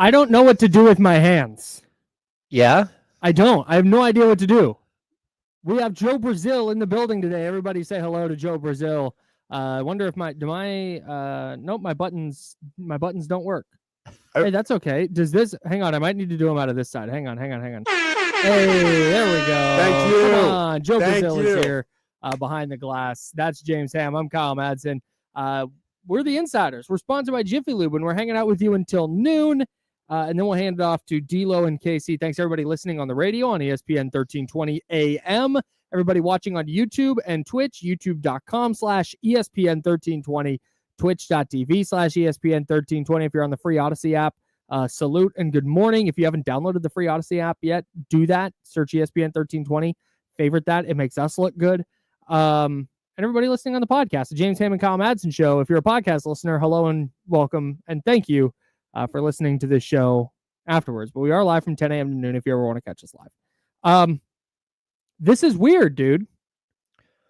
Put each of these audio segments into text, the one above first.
I don't know what to do with my hands. Yeah? I don't. I have no idea what to do. We have Joe Brazil in the building today. Everybody say hello to Joe Brazil. I wonder if nope, my buttons don't work. Hey, that's okay. Does this, hang on, I might need to do them out of this side. Hang on. Hey, there we go. Thank you. Come on, Joe Brazil is here behind the glass. That's James Ham. I'm Kyle Madsen. We're the Insiders. We're sponsored by Jiffy Lube, and we're hanging out with you until noon. And then we'll hand it off to D-Lo and Casey. Thanks, everybody listening on the radio on ESPN 1320 AM. Everybody watching on YouTube and Twitch, youtube.com/ESPN1320, twitch.tv/ESPN1320. If you're on the free Odyssey app, salute and good morning. If you haven't downloaded the free Odyssey app yet, do that. Search ESPN 1320. Favorite that. It makes us look good. And everybody listening on the podcast, the James Ham and Kyle Madsen Show. If you're a podcast listener, hello and welcome. And thank you for listening to this show afterwards. But we are live from 10 a.m. to noon if you ever want to catch us live. This is weird, dude.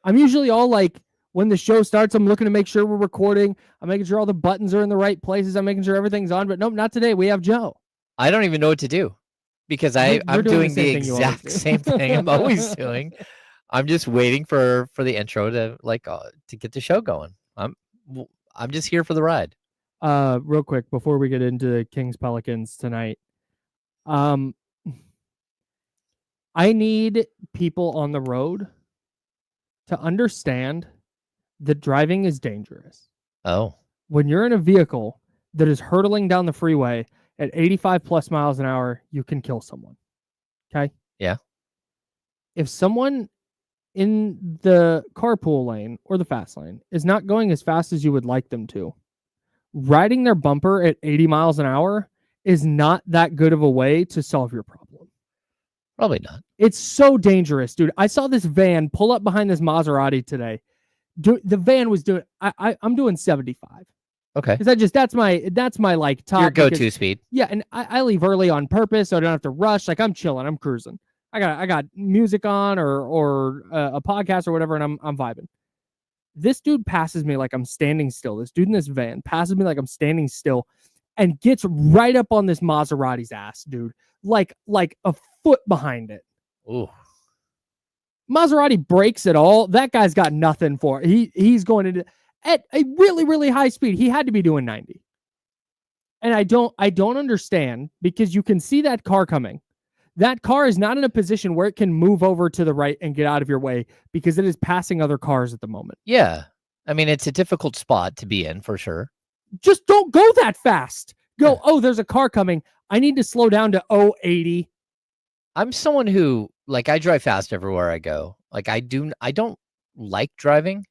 I'm usually all like, when the show starts, I'm looking to make sure we're recording. I'm making sure all the buttons are in the right places. I'm making sure everything's on. But nope, not today. We have Joe. I don't even know what to do because I'm doing the exact same thing I'm always doing. I'm just waiting for the intro to to get the show going. I'm just here for the ride. Real quick before we get into Kings Pelicans tonight, I need people on the road to understand that driving is dangerous. Oh, when you're in a vehicle that is hurtling down the freeway at 85 plus miles an hour, you can kill someone. Okay. Yeah. If someone in the carpool lane or the fast lane is not going as fast as you would like them to, riding their bumper at 80 miles an hour is not that good of a way to solve your problem. Probably not. It's so dangerous, dude. I saw this van pull up behind this Maserati today. The van was doing, I'm doing 75. Okay. Because that's my like top. Your go-to speed. Yeah. And I leave early on purpose so I don't have to rush. Like I'm chilling. I'm cruising. I got music on or a podcast or whatever. And I'm vibing. This dude passes me like I'm standing still. This dude in this van passes me like I'm standing still and gets right up on this Maserati's ass, dude. Like a foot behind it. Ooh. Maserati brakes at all. That guy's got nothing for it. He's going into at a really, really high speed. He had to be doing 90. And I don't understand because you can see that car coming. That car is not in a position where it can move over to the right and get out of your way because it is passing other cars at the moment. Yeah. I mean, it's a difficult spot to be in for sure. Just don't go that fast. Go, oh, there's a car coming. I need to slow down to 80. I'm someone who, I drive fast everywhere I go. I don't like driving,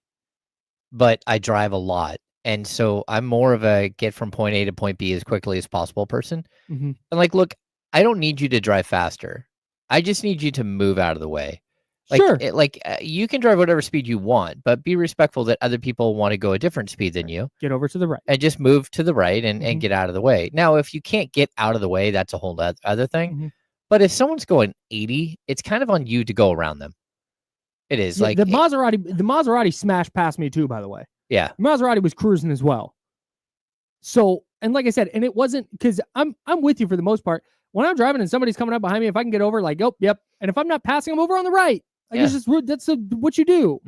but I drive a lot. And so I'm more of a get from point A to point B as quickly as possible person. Mm-hmm. And look, I don't need you to drive faster. I just need you to move out of the way. Sure. You can drive whatever speed you want, but be respectful that other people want to go a different speed than you. Get over to the right. And just move to the right and get out of the way. Now, if you can't get out of the way, that's a whole other thing. Mm-hmm. But if someone's going 80, it's kind of on you to go around them. It is. The Maserati smashed past me too, by the way. Yeah. The Maserati was cruising as well. So, and like I said, and it wasn't because I'm with you for the most part. When I'm driving and somebody's coming up behind me, if I can get over, oh, yep. And if I'm not passing them over on the right, it's just that's what you do.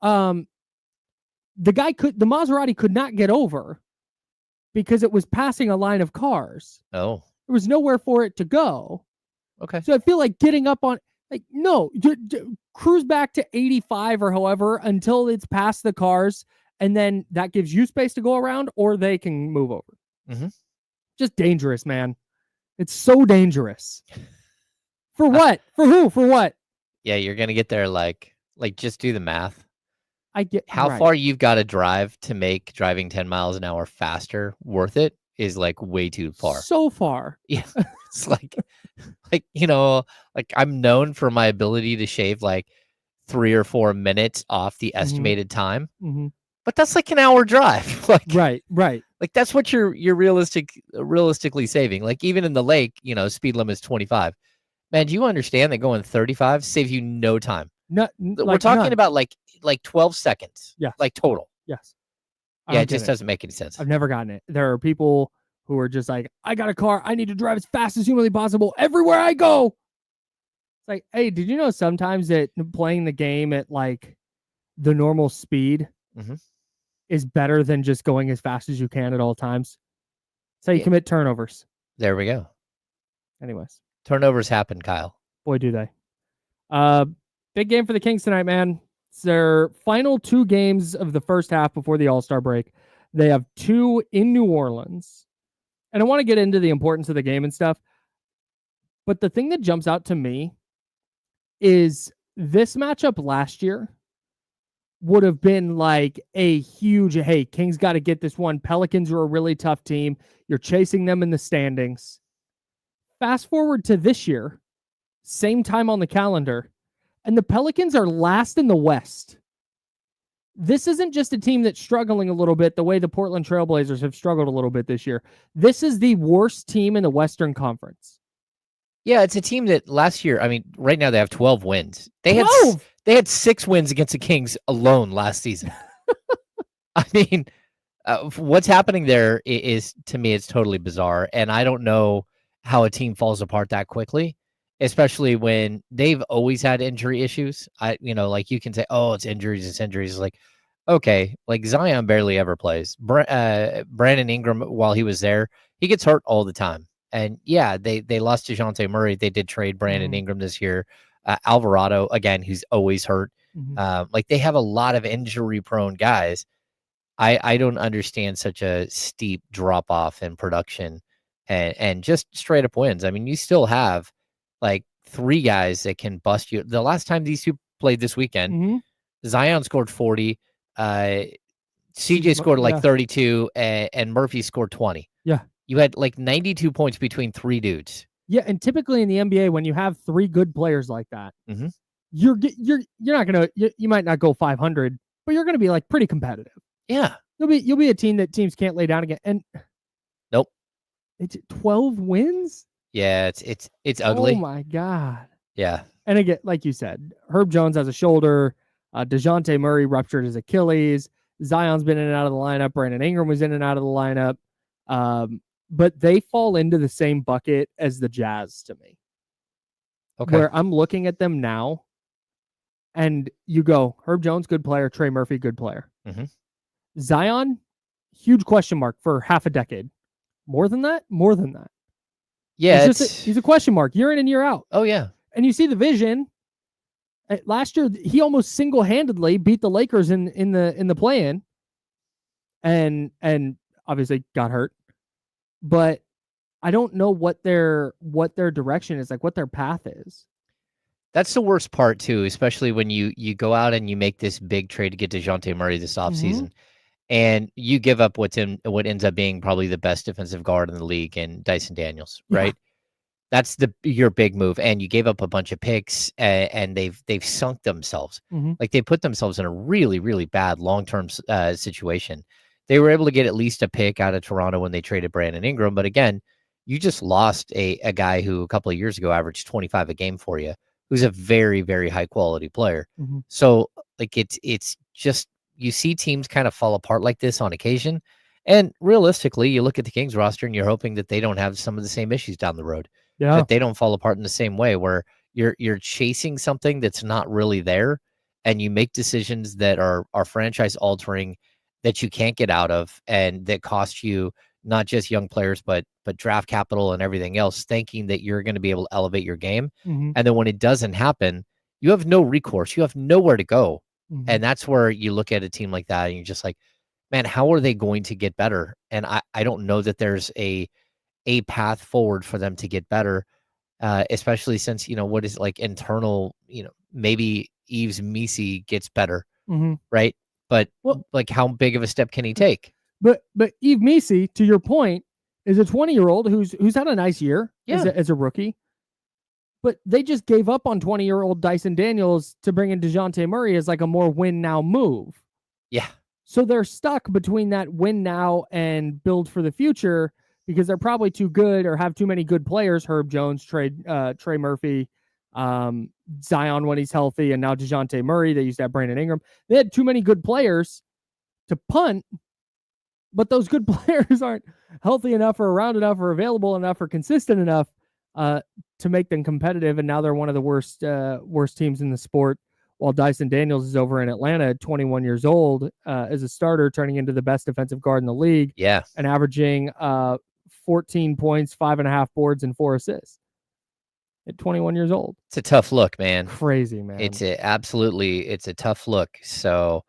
Mm-hmm. The Maserati could not get over because it was passing a line of cars. Oh. There was nowhere for it to go. Okay. So I feel like getting up on, no, cruise back to 85 or however until it's past the cars, and then that gives you space to go around, or they can move over. Mm-hmm. Just dangerous, man. It's so dangerous. For what? For who? For what? Yeah, you're gonna get there just do the math. I get how far you've got to drive to make driving 10 miles an hour faster worth it is way too far. So far. Yeah. It's I'm known for my ability to shave 3 or 4 minutes off the estimated time. Mm-hmm. But that's an hour drive. Right. That's what you're realistically saving. Even in the lake, speed limit is 25. Man, do you understand that going 35 saves you no time? No, we're talking about 12 seconds. Yeah. Total. Yes. Yeah, it just doesn't make any sense. I've never gotten it. There are people who are just like, I got a car. I need to drive as fast as humanly possible everywhere I go. It's like, hey, did you know sometimes that playing the game at like the normal speed is better than just going as fast as you can at all times? That's how you commit turnovers. There we go. Anyways. Turnovers happen, Kyle. Boy, do they. Big game for the Kings tonight, man. It's their final 2 games of the first half before the All-Star break. They have 2 in New Orleans. And I want to get into the importance of the game and stuff. But the thing that jumps out to me is this matchup last year would have been like a huge, hey, Kings got to get this one. Pelicans are a really tough team. You're chasing them in the standings. Fast forward to this year, same time on the calendar, and the Pelicans are last in the West. This isn't just a team that's struggling a little bit the way the Portland Trail Blazers have struggled a little bit this year. This is the worst team in the Western Conference. Yeah, it's a team that last year, I mean, right now they have 12 wins. They had 6 wins against the Kings alone last season. I mean, what's happening there is, to me, it's totally bizarre. And I don't know how a team falls apart that quickly, especially when they've always had injury issues. Like you can say, oh, it's injuries. Like, okay, like Zion barely ever plays. Brandon Ingram, while he was there, he gets hurt all the time. And yeah, they lost DeJounte Murray. They did trade Brandon Ingram this year. Alvarado, again, who's always hurt. Like they have a lot of injury-prone guys. I don't understand such a steep drop-off in production and just straight-up wins. I mean, you still have like 3 guys that can bust you. The last time these 2 played this weekend, Zion scored 40. CJ scored like 32, and Murphy scored 20. Yeah. You had like 92 points between 3 dudes. Yeah, and typically in the NBA, when you have 3 good players like that, you're not gonna you might not go 500, but you're gonna be like pretty competitive. Yeah, you'll be a team that teams can't lay down again. And nope, it's 12 wins. Yeah, it's ugly. Oh my god. Yeah, and again, like you said, Herb Jones has a shoulder. DeJounte Murray ruptured his Achilles. Zion's been in and out of the lineup. Brandon Ingram was in and out of the lineup. But they fall into the same bucket as the Jazz to me. Okay. Where I'm looking at them now, and you go, Herb Jones, good player. Trey Murphy, good player. Zion, huge question mark for half a decade. More than that? More than that. Yeah, he's a question mark year in and year out. Oh, yeah. And you see the vision. Last year, he almost single-handedly beat the Lakers in the play-in, and obviously got hurt. But I don't know what their direction is, like what their path is. That's the worst part too, especially when you go out and you make this big trade to get DeJounte Murray this offseason, and you give up what ends up being probably the best defensive guard in the league in Dyson Daniels, right? That's your big move, and you gave up a bunch of picks, and they've sunk themselves. Like they put themselves in a really, really bad long-term situation. They were able to get at least a pick out of Toronto when they traded Brandon Ingram, but again, you just lost a guy who a couple of years ago averaged 25 a game for you, who's a very, very high quality player. So like it's just, you see teams kind of fall apart like this on occasion. And realistically, you look at the Kings roster and you're hoping that they don't have some of the same issues down the road. Yeah. That they don't fall apart in the same way where you're chasing something that's not really there, and you make decisions that are franchise altering that you can't get out of, and that cost you not just young players, but draft capital and everything else, thinking that you're going to be able to elevate your game. And then when it doesn't happen, you have no recourse. You have nowhere to go. And that's where you look at a team like that and you're just like, man, how are they going to get better? And I don't know that there's a path forward for them to get better, especially since, what is like internal, maybe Yves Missi gets better, right? But like, how big of a step can he take? But Yves Missi, to your point, is a 20-year-old who's had a nice year as a rookie. But they just gave up on 20-year-old Dyson Daniels to bring in DeJounte Murray as like a more win now move. Yeah. So they're stuck between that win now and build for the future because they're probably too good or have too many good players. Herb Jones, Trey Murphy, Zion when he's healthy, and now DeJounte Murray. They used to have Brandon Ingram. They had too many good players to punt but those good players aren't healthy enough or around enough or available enough or consistent enough to make them competitive. And now they're one of the worst teams in the sport. While Dyson Daniels is over in Atlanta at 21 years old as a starter, turning into the best defensive guard in the league. Yeah. And averaging 14 points, 5.5 boards, and 4 assists at 21 years old. It's a tough look, man. Crazy, man. It's a tough look. So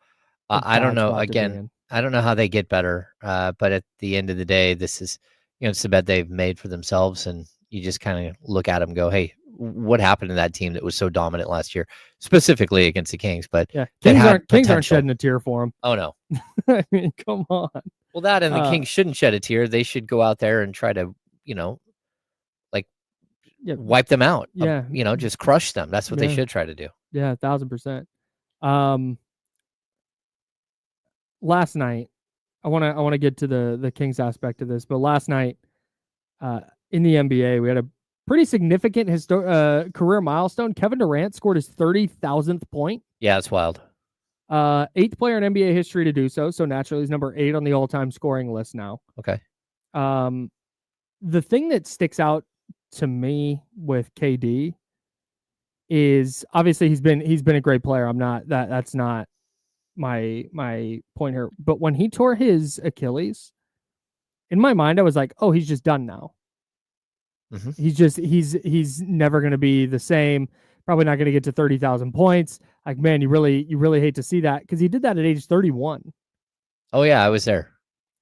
I don't know. Again, I don't know how they get better. But at the end of the day, this is, it's the bet they've made for themselves. And you just kind of look at them and go, hey, what happened to that team that was so dominant last year, specifically against the Kings? But yeah, Kings aren't shedding a tear for them. Oh, no. I mean, come on. Well, that and the Kings shouldn't shed a tear. They should go out there and try to, wipe them out. Yeah. Just crush them. That's what they should try to do. Yeah, 1,000%. Last night, I want to get to the Kings aspect of this, but last night in the NBA, we had a pretty significant career milestone. Kevin Durant scored his 30,000th point. Yeah, it's wild. 8th player in NBA history to do so. So naturally, he's number 8 on the all-time scoring list now. Okay. The thing that sticks out to me with KD is obviously he's been a great player. I'm not that's not my point here. But when he tore his Achilles, in my mind, I was like, oh, he's just done now. Mm-hmm. He's never going to be the same. Probably not going to get to 30,000 points. Like, man, you really hate to see that, because he did that at age 31. Oh yeah, I was there.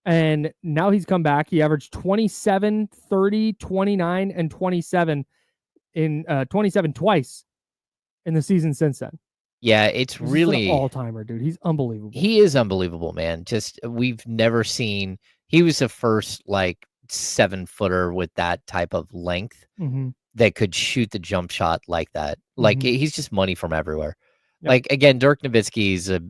And now he's come back. He averaged 27, 30, 29, and 27 in 27 twice in the season since then. Yeah, it's really an all-timer, dude. He's unbelievable. He is unbelievable, man. Just we've never seen. He was the first 7-footer with that type of length that could shoot the jump shot like that. He's just money from everywhere. Yep. Again, Dirk Nowitzki's a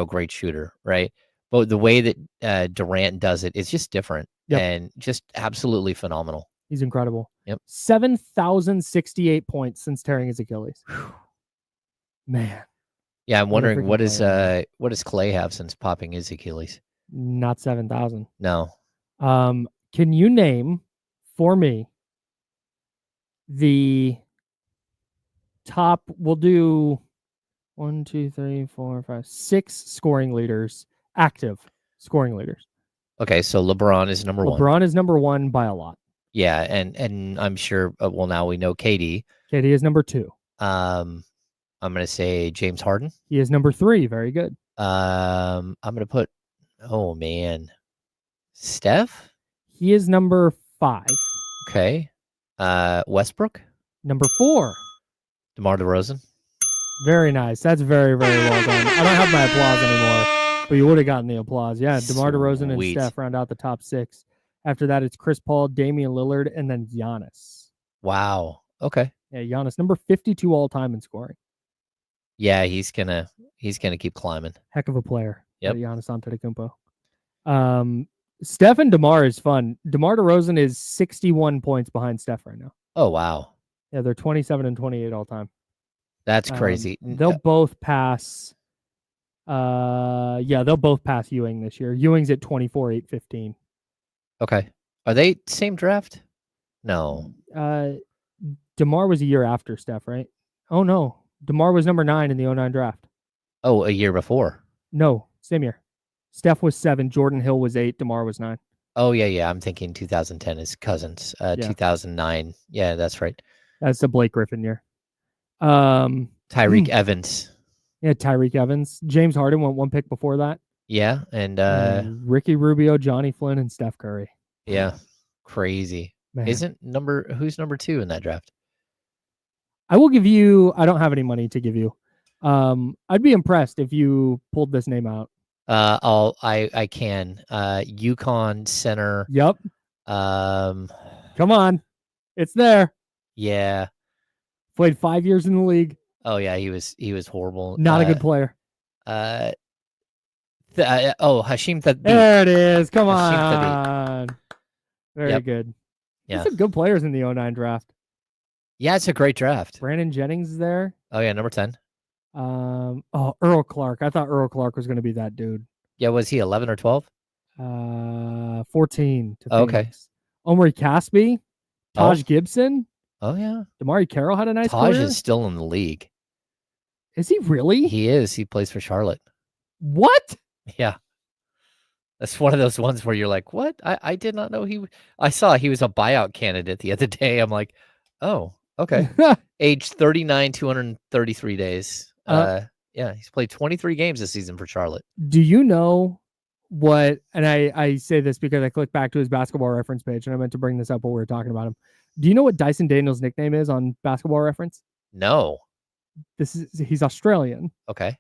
great shooter, right? But the way that Durant does it is just different and just absolutely phenomenal. He's incredible. Yep. 7,068 points since tearing his Achilles. Man. Yeah, I'm wondering what does Clay have since popping his Achilles? Not 7,000. No. Can you name for me the top? We'll do 1, 2, 3, 4, 5, 6 scoring leaders, active scoring leaders. Okay, so LeBron is number 1. LeBron is number 1 by a lot. Yeah, and I'm sure. Well, now we know KD. KD is number 2. I'm gonna say James Harden. He is number 3. Very good. I'm gonna put. Oh man, Steph. He is number 5. Okay. Westbrook. Number 4. DeMar DeRozan. Very nice. That's very, very well done. I don't have my applause anymore, but you would have gotten the applause. Yeah, DeMar DeRozan and Steph round out the top 6. After that, it's Chris Paul, Damian Lillard, and then Giannis. Wow. Okay. Yeah, Giannis, number 52 all time in scoring. Yeah, he's gonna keep climbing. Heck of a player. Yep. Giannis Antetokounmpo. Steph and DeMar is fun. DeMar DeRozan is 61 points behind Steph right now. Oh wow. Yeah, they're 27 and 28 all time. That's crazy. They'll both pass. They'll both pass Ewing this year. Ewing's at 24, 8-15. Okay. Are they same draft? No. DeMar was a year after Steph, right? Oh no. DeMar was number 9 in the 09 draft. Oh, a year before. No, same year. Steph was 7, Jordan Hill was 8, DeMar was 9. Oh yeah. I'm thinking 2010 is Cousins. 2009. Yeah, that's right. That's the Blake Griffin year. Tyreek Evans. Yeah, Tyreek Evans. James Harden went 1 pick before that. Yeah, and Ricky Rubio, Johnny Flynn, and Steph Curry. Yeah, crazy. Man. Who's number 2 in that draft? I will give you. I don't have any money to give you. I'd be impressed if you pulled this name out. I can. UConn center. Yep. Come on, it's there. Yeah. Played 5 years in the league. Oh yeah, he was horrible. Not a good player. Hashim Thabit. There it is. Come on. Very good. Yeah. There's some good players in the 09 draft. Yeah, it's a great draft. Brandon Jennings is there. Oh yeah, number 10. Earl Clark. I thought Earl Clark was going to be that dude. Yeah, was he 11 or 12? 14 to Okay. Phoenix. Omri Caspi, Taj Gibson. Oh yeah. Damari Carroll had a nice Taj career. is still in the league. Is he really? He is. He plays for Charlotte. What? Yeah. That's one of those ones where you're like, what? I did not know I saw he was a buyout candidate the other day. I'm like, oh, okay. Age 39, 233 days. Yeah, he's played 23 games this season for Charlotte. Do you know what? And I say this because I clicked back to his basketball reference page, and I meant to bring this up while we were talking about him. Do you know what Dyson Daniels' nickname is on Basketball Reference? No. He's Australian. Okay.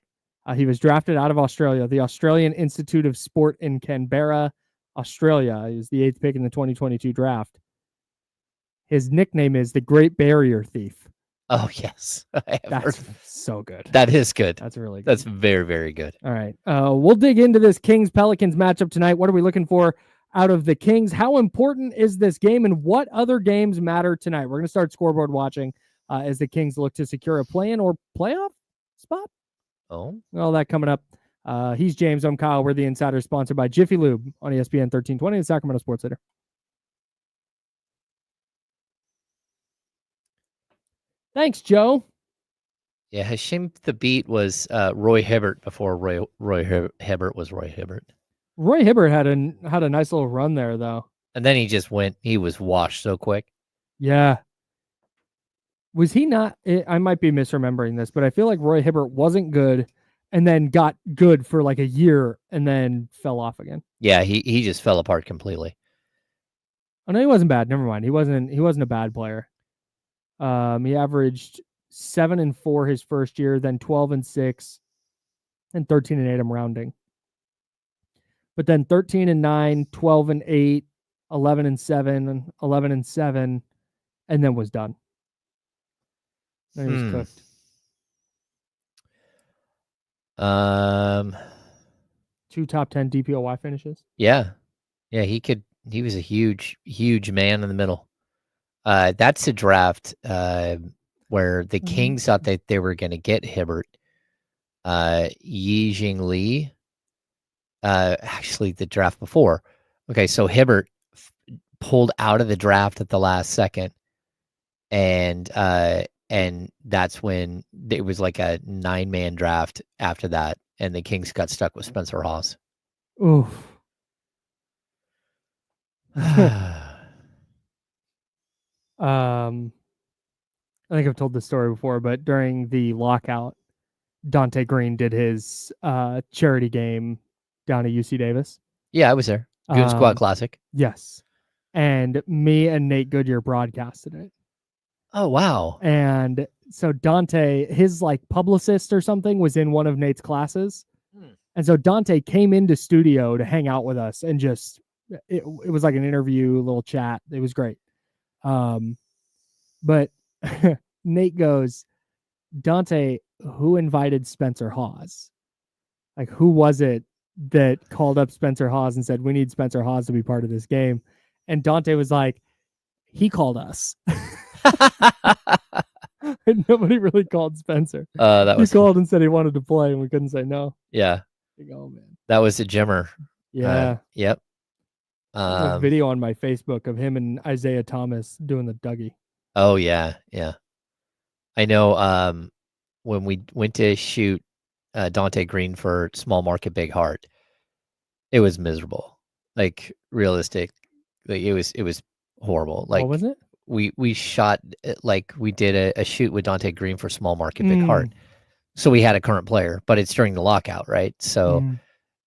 He was drafted out of Australia, the Australian Institute of Sport in Canberra, Australia. He was the 8th pick in the 2022 draft. His nickname is the Great Barrier Thief. Oh, yes. That's so good. That is good. That's really good. That's very, very good. All right. We'll dig into this Kings-Pelicans matchup tonight. What are we looking for out of the Kings? How important is this game, and what other games matter tonight? We're going to start scoreboard watching as the Kings look to secure a play-in or playoff spot. Oh. All that coming up. He's James. I'm Kyle. We're the Insider, sponsored by Jiffy Lube on ESPN 1320 and Sacramento Sports Center. Thanks, Joe. Yeah, Hashim the Beat was Roy Hibbert before Roy Hibbert was Roy Hibbert. Roy Hibbert had a nice little run there, though. And then he was washed so quick. Yeah. Was he not? I might be misremembering this, but I feel like Roy Hibbert wasn't good and then got good for like a year and then fell off again. Yeah, he just fell apart completely. Oh no, he wasn't bad. Never mind. He wasn't a bad player. He averaged 7-4 his first year, then 12-6, and 13-8. I'm rounding. But then 13-9, 12-8, 11-7, 11-7, and then was done. Then he was cooked. 2 top 10 DPOY finishes. Yeah. Yeah, he was a huge man in the middle. That's a draft where the Kings thought that they were going to get Hibbert. Yi Jing Lee, actually the draft before. Okay, so Hibbert pulled out of the draft at the last second, and that's when it was like a 9-man draft after that, and the Kings got stuck with Spencer Hawes. Oof. I think I've told this story before, but during the lockout, Dante Green did his charity game down at UC Davis. Yeah, I was there. Goon Squad Classic. Yes. And me and Nate Goodyear broadcasted it. Oh, wow. And so Dante, his like publicist or something, was in one of Nate's classes. And so Dante came into studio to hang out with us and just, it was like an interview, a little chat. It was great. But Nate goes, Dante, who invited Spencer Hawes? Like, who was it that called up Spencer Hawes and said, we need Spencer Hawes to be part of this game? And Dante was like, he called us. And nobody really called Spencer. He called and said he wanted to play, and we couldn't say no. Yeah. Oh, man. That was a Jimmer. Yeah. Yep. There's a video on my Facebook of him and Isaiah Thomas doing the Dougie. Oh, yeah. Yeah. I know when we went to shoot Dante Green for Small Market Big Heart, it was miserable. Like, realistic. Like, it was horrible. Like, what was it? We shot, like, we did a shoot with Dante Green for Small Market Big Heart. So we had a current player, but it's during the lockout, right? So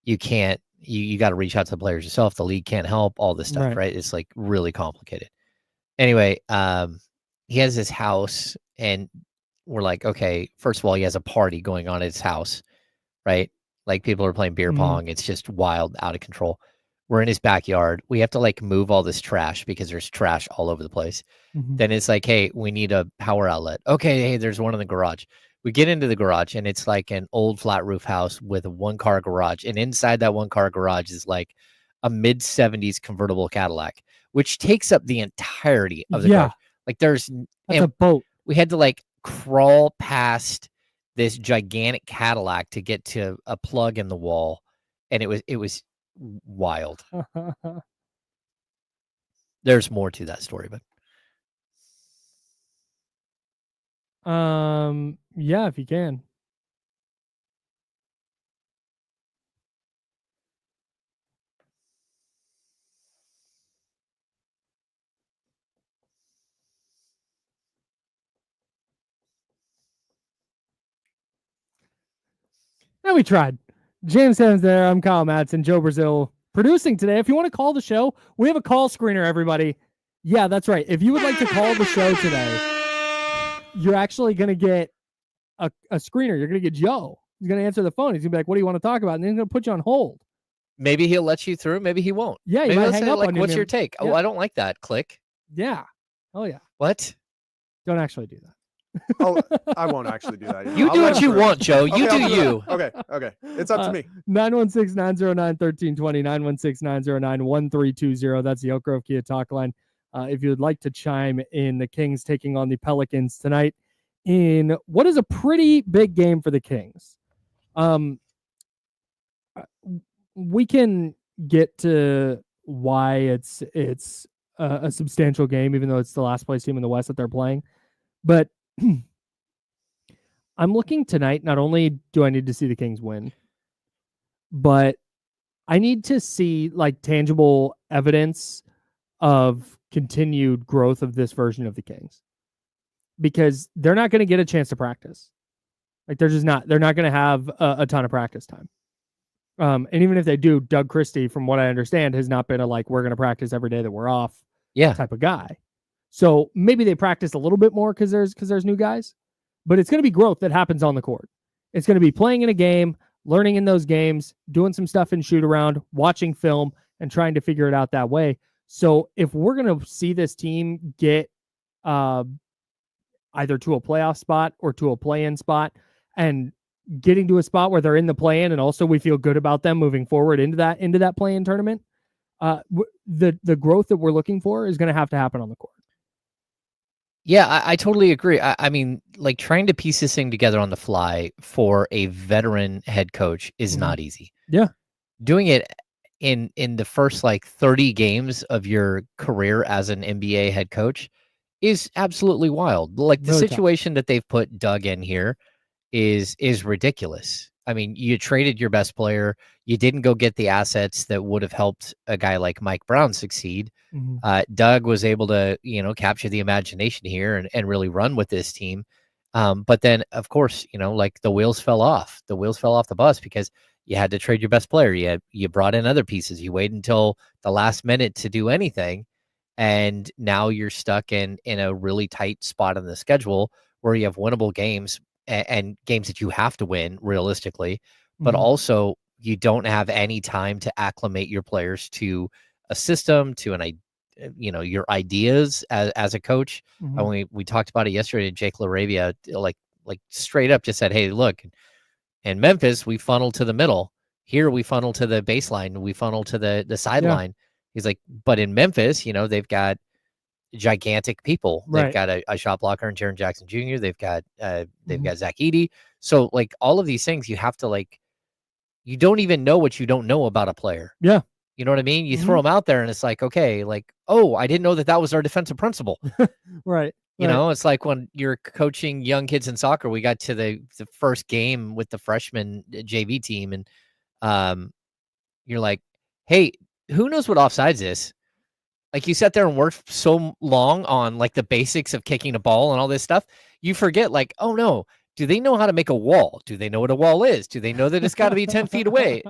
you can't, you got to reach out to the players yourself. The league can't help, all this stuff, right? It's like really complicated. Anyway, he has his house, and we're like, okay, first of all, he has a party going on at his house, right? Like, people are playing beer pong. It's just wild, out of control. We're in his backyard. We have to like move all this trash because there's trash all over the place. Then it's like, hey, we need a power outlet. Okay, hey, there's one in the garage. We get into the garage, and it's like an old flat roof house with a 1-car garage. And inside that 1-car garage is like a mid-70s convertible Cadillac, which takes up the entirety of the garage. Like, that's a boat. We had to like crawl past this gigantic Cadillac to get to a plug in the wall. And it was wild. There's more to that story, but yeah, if you can. And we tried. James Simmons there. I'm Kyle Madsen. Joe Brazil producing today. If you want to call the show, we have a call screener, everybody. Yeah, that's right. If you would like to call the show today, you're actually going to get a screener. You're going to get Joe. He's going to answer the phone. He's going to be like, what do you want to talk about? And then he's going to put you on hold. Maybe he'll let you through. Maybe he won't. Yeah, maybe might hang say, up like, on what's you. your take? Yeah. Oh, I don't like that. Click. Yeah. Oh, yeah. What? Don't actually do that. Oh, I won't actually do that. You do what you want, Joe. You Okay, do you. Okay. It's up to me. 916-909-1320, 916-909-1320. That's the Elk Grove Kia talk line. If you would like to chime in, the Kings taking on the Pelicans tonight in what is a pretty big game for the Kings. We can get to why it's a substantial game, even though it's the last place team in the West that they're playing. But I'm looking tonight. Not only do I need to see the Kings win, but I need to see like tangible evidence of continued growth of this version of the Kings, because they're not going to get a chance to practice. Like they're not going to have a ton of practice time. And even if they do, Doug Christie, from what I understand, has not been a like, we're going to practice every day that we're off type of guy. So maybe they practice a little bit more because there's new guys, but it's going to be growth that happens on the court. It's going to be playing in a game, learning in those games, doing some stuff in shoot around, watching film, and trying to figure it out that way. So if we're going to see this team get either to a playoff spot or to a play-in spot, and getting to a spot where they're in the play-in, and also we feel good about them moving forward into that play-in tournament, the growth that we're looking for is going to have to happen on the court. Yeah, I totally agree. I mean, like trying to piece this thing together on the fly for a veteran head coach is not easy. Yeah. Doing it in the first like 30 games of your career as an NBA head coach is absolutely wild. Like the situation that they've put Doug in here is ridiculous. I mean, you traded your best player. You didn't go get the assets that would have helped a guy like Mike Brown succeed. Doug was able to, capture the imagination here and really run with this team. But then, of course, like the wheels fell off. The wheels fell off the bus because you had to trade your best player. You brought in other pieces. You waited until the last minute to do anything. And now you're stuck in a really tight spot on the schedule where you have winnable games and games that you have to win realistically, but also you don't have any time to acclimate your players to a system, to your ideas as a coach. And we talked about it yesterday. Jake LaRavia, like straight up just said, hey, look, in Memphis, we funnel to the middle. Here we funnel to the baseline. We funnel to the sideline. He's like, but in Memphis, they've got gigantic people. They've got a shot blocker in Jaren Jackson Jr. They've got Zach Edey. So like all of these things, you have to you don't even know what you don't know about a player. Yeah. You know what I mean? You throw them out there and it's like, okay, like, oh, I didn't know that was our defensive principle. Right. You know, it's like when you're coaching young kids in soccer, we got to the first game with the freshman JV team. And you're like, hey, who knows what offsides is? Like you sat there and worked so long on like the basics of kicking a ball and all this stuff. You forget like, oh no, do they know how to make a wall? Do they know what a wall is? Do they know that it's got to be 10 feet away,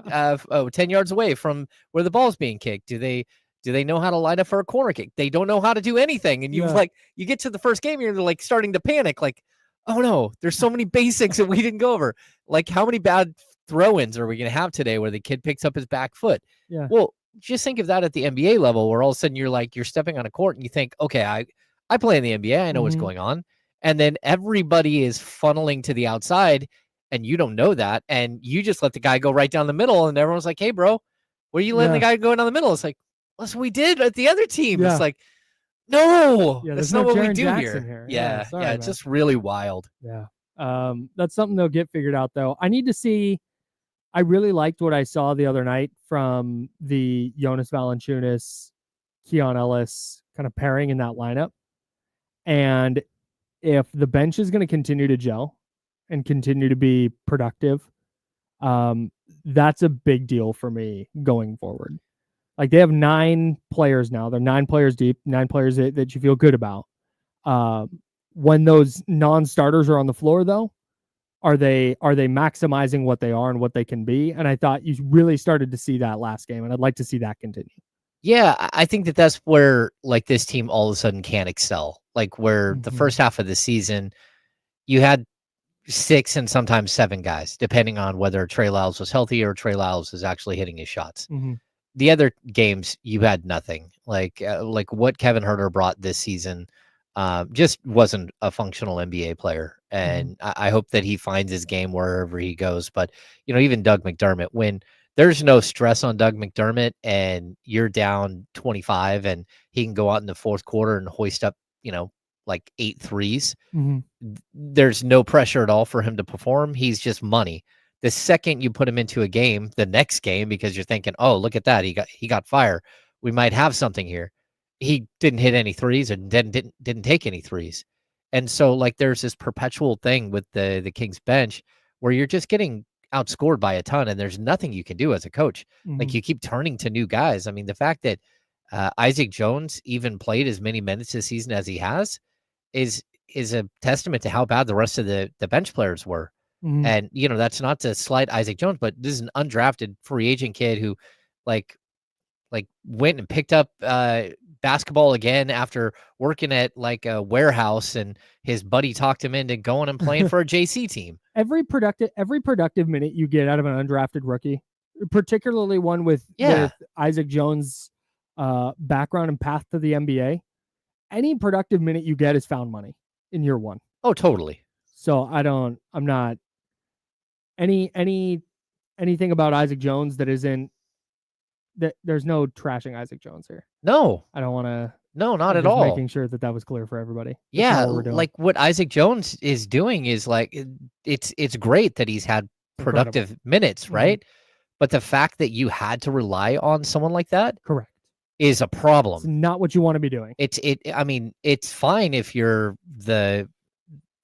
10 yards away from where the ball's being kicked? Do they know how to line up for a corner kick? They don't know how to do anything. And you get to the first game, you're like starting to panic. Like, oh no, there's so many basics that we didn't go over. Like how many bad throw-ins are we going to have today where the kid picks up his back foot? Yeah. Well, just think of that at the NBA level where all of a sudden you're stepping on a court and you think, okay, I play in the NBA. I know what's going on. And then everybody is funneling to the outside and you don't know that. And you just let the guy go right down the middle. And everyone's like, hey, bro, where are you letting the guy go down the middle? It's like, that's what we did at the other team. It's like, no, that's not what we do here. Yeah. It's just really wild. Yeah. That's something they'll get figured out, though. I need to see I really liked what I saw the other night from the Jonas Valanciunas, Keon Ellis kind of pairing in that lineup. And if the bench is going to continue to gel and continue to be productive, that's a big deal for me going forward. Like, they have 9 players now. They're 9 players deep, 9 players that you feel good about. When those non-starters are on the floor, though, are they maximizing what they are and what they can be? And I thought you really started to see that last game, and I'd like to see that continue. Yeah, I think that's where like this team all of a sudden can excel. Like where the first half of the season, you had 6 and sometimes 7 guys, depending on whether Trey Lyles was healthy or Trey Lyles was actually hitting his shots. The other games, you had nothing. Like what Kevin Huerter brought this season just wasn't a functional NBA player. And I hope that he finds his game wherever he goes. But, even Doug McDermott, when there's no stress on Doug McDermott and you're down 25 and he can go out in the fourth quarter and hoist up, like 8 threes, there's no pressure at all for him to perform. He's just money. The second you put him into a game, the next game, because you're thinking, oh, look at that, he got fire, we might have something here. He didn't hit any threes and then didn't take any threes. And so like there's this perpetual thing with the Kings bench where you're just getting outscored by a ton and there's nothing you can do as a coach. Like you keep turning to new guys. I mean, the fact that Isaac Jones even played as many minutes this season as he has is a testament to how bad the rest of the bench players were. And, that's not to slight Isaac Jones, but this is an undrafted free agent kid who like went and picked up basketball again after working at like a warehouse, and his buddy talked him into going and playing for a JC team. Every productive minute you get out of an undrafted rookie, particularly one with Isaac Jones' background and path to the NBA, any productive minute you get is found money in year one. Oh, totally. So I'm not anything about Isaac Jones that isn't that there's no trashing Isaac Jones here. No, I don't want to. No, not at all. Making sure that was clear for everybody. Yeah, like what Isaac Jones is doing is like it's great that he's had productive minutes, right? But the fact that you had to rely on someone like that, correct, is a problem. It's not what you want to be doing. I mean, it's fine if you're the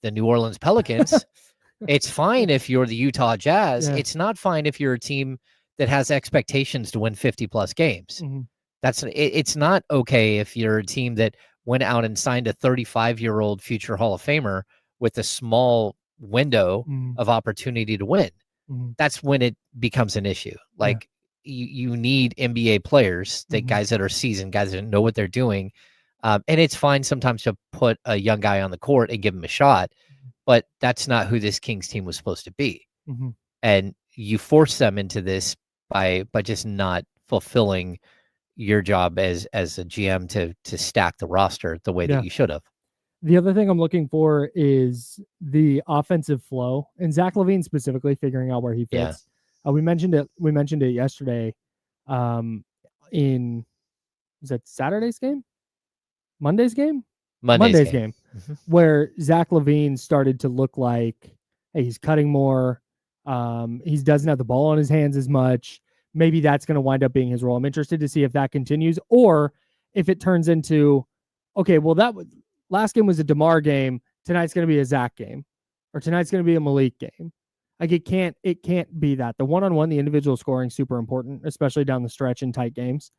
New Orleans Pelicans. It's fine if you're the Utah Jazz. Yeah. It's not fine if you're a team that has expectations to win 50+ games. It's not okay if you're a team that went out and signed a 35-year-old future Hall of Famer with a small window of opportunity to win. That's when it becomes an issue. Like you need NBA players, guys that are seasoned, guys that know what they're doing. And it's fine sometimes to put a young guy on the court and give him a shot, but that's not who this Kings team was supposed to be. And you force them into this by just not fulfilling your job as a GM to stack the roster the way that you should have. The other thing I'm looking for is the offensive flow, and Zach LaVine specifically figuring out where he fits. We mentioned it yesterday. In was that Saturday's game? Monday's game? Monday's game. Where Zach LaVine started to look like, hey, he's cutting more. He doesn't have the ball on his hands as much. Maybe that's going to wind up being his role. I'm interested to see if that continues or if it turns into, okay, well, last game was a DeMar game. Tonight's going to be a Zach game, or tonight's going to be a Malik game. Like it can't be that. The one-on-one, the individual scoring, super important, especially down the stretch in tight games.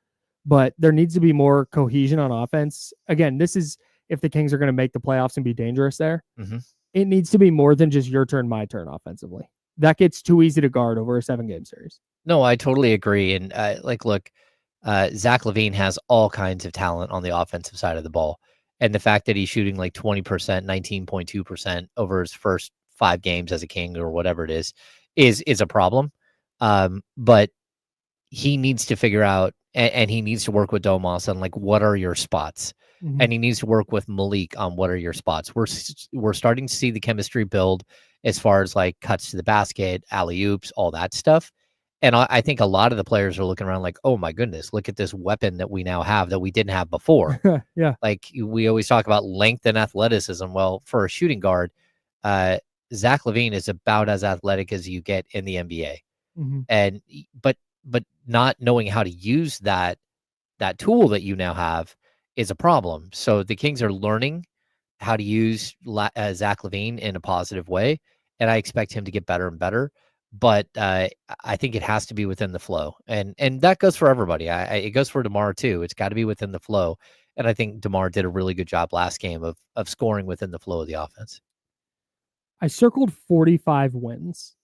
But there needs to be more cohesion on offense. Again, this is if the Kings are going to make the playoffs and be dangerous there. It needs to be more than just your turn, my turn offensively. That gets too easy to guard over a 7-game series. No, I totally agree. And look, Zach LaVine has all kinds of talent on the offensive side of the ball. And the fact that he's shooting like 20%, 19.2% over his first 5 games as a King or whatever it is a problem. But he needs to figure out, and he needs to work with Domas on like, what are your spots? And he needs to work with Malik on what are your spots. We're starting to see the chemistry build as far as like cuts to the basket, alley-oops, all that stuff. And I think a lot of the players are looking around like, oh my goodness, look at this weapon that we now have that we didn't have before. Like we always talk about length and athleticism. Well, for a shooting guard, Zach LaVine is about as athletic as you get in the NBA. and but not knowing how to use that tool that you now have is a problem. So the Kings are learning how to use Zach LaVine in a positive way, and I expect him to get better and better. But I think it has to be within the flow, and that goes for everybody. It goes for DeMar too. It's got to be within the flow, and I think DeMar did a really good job last game of scoring within the flow of the offense. I circled 45 wins.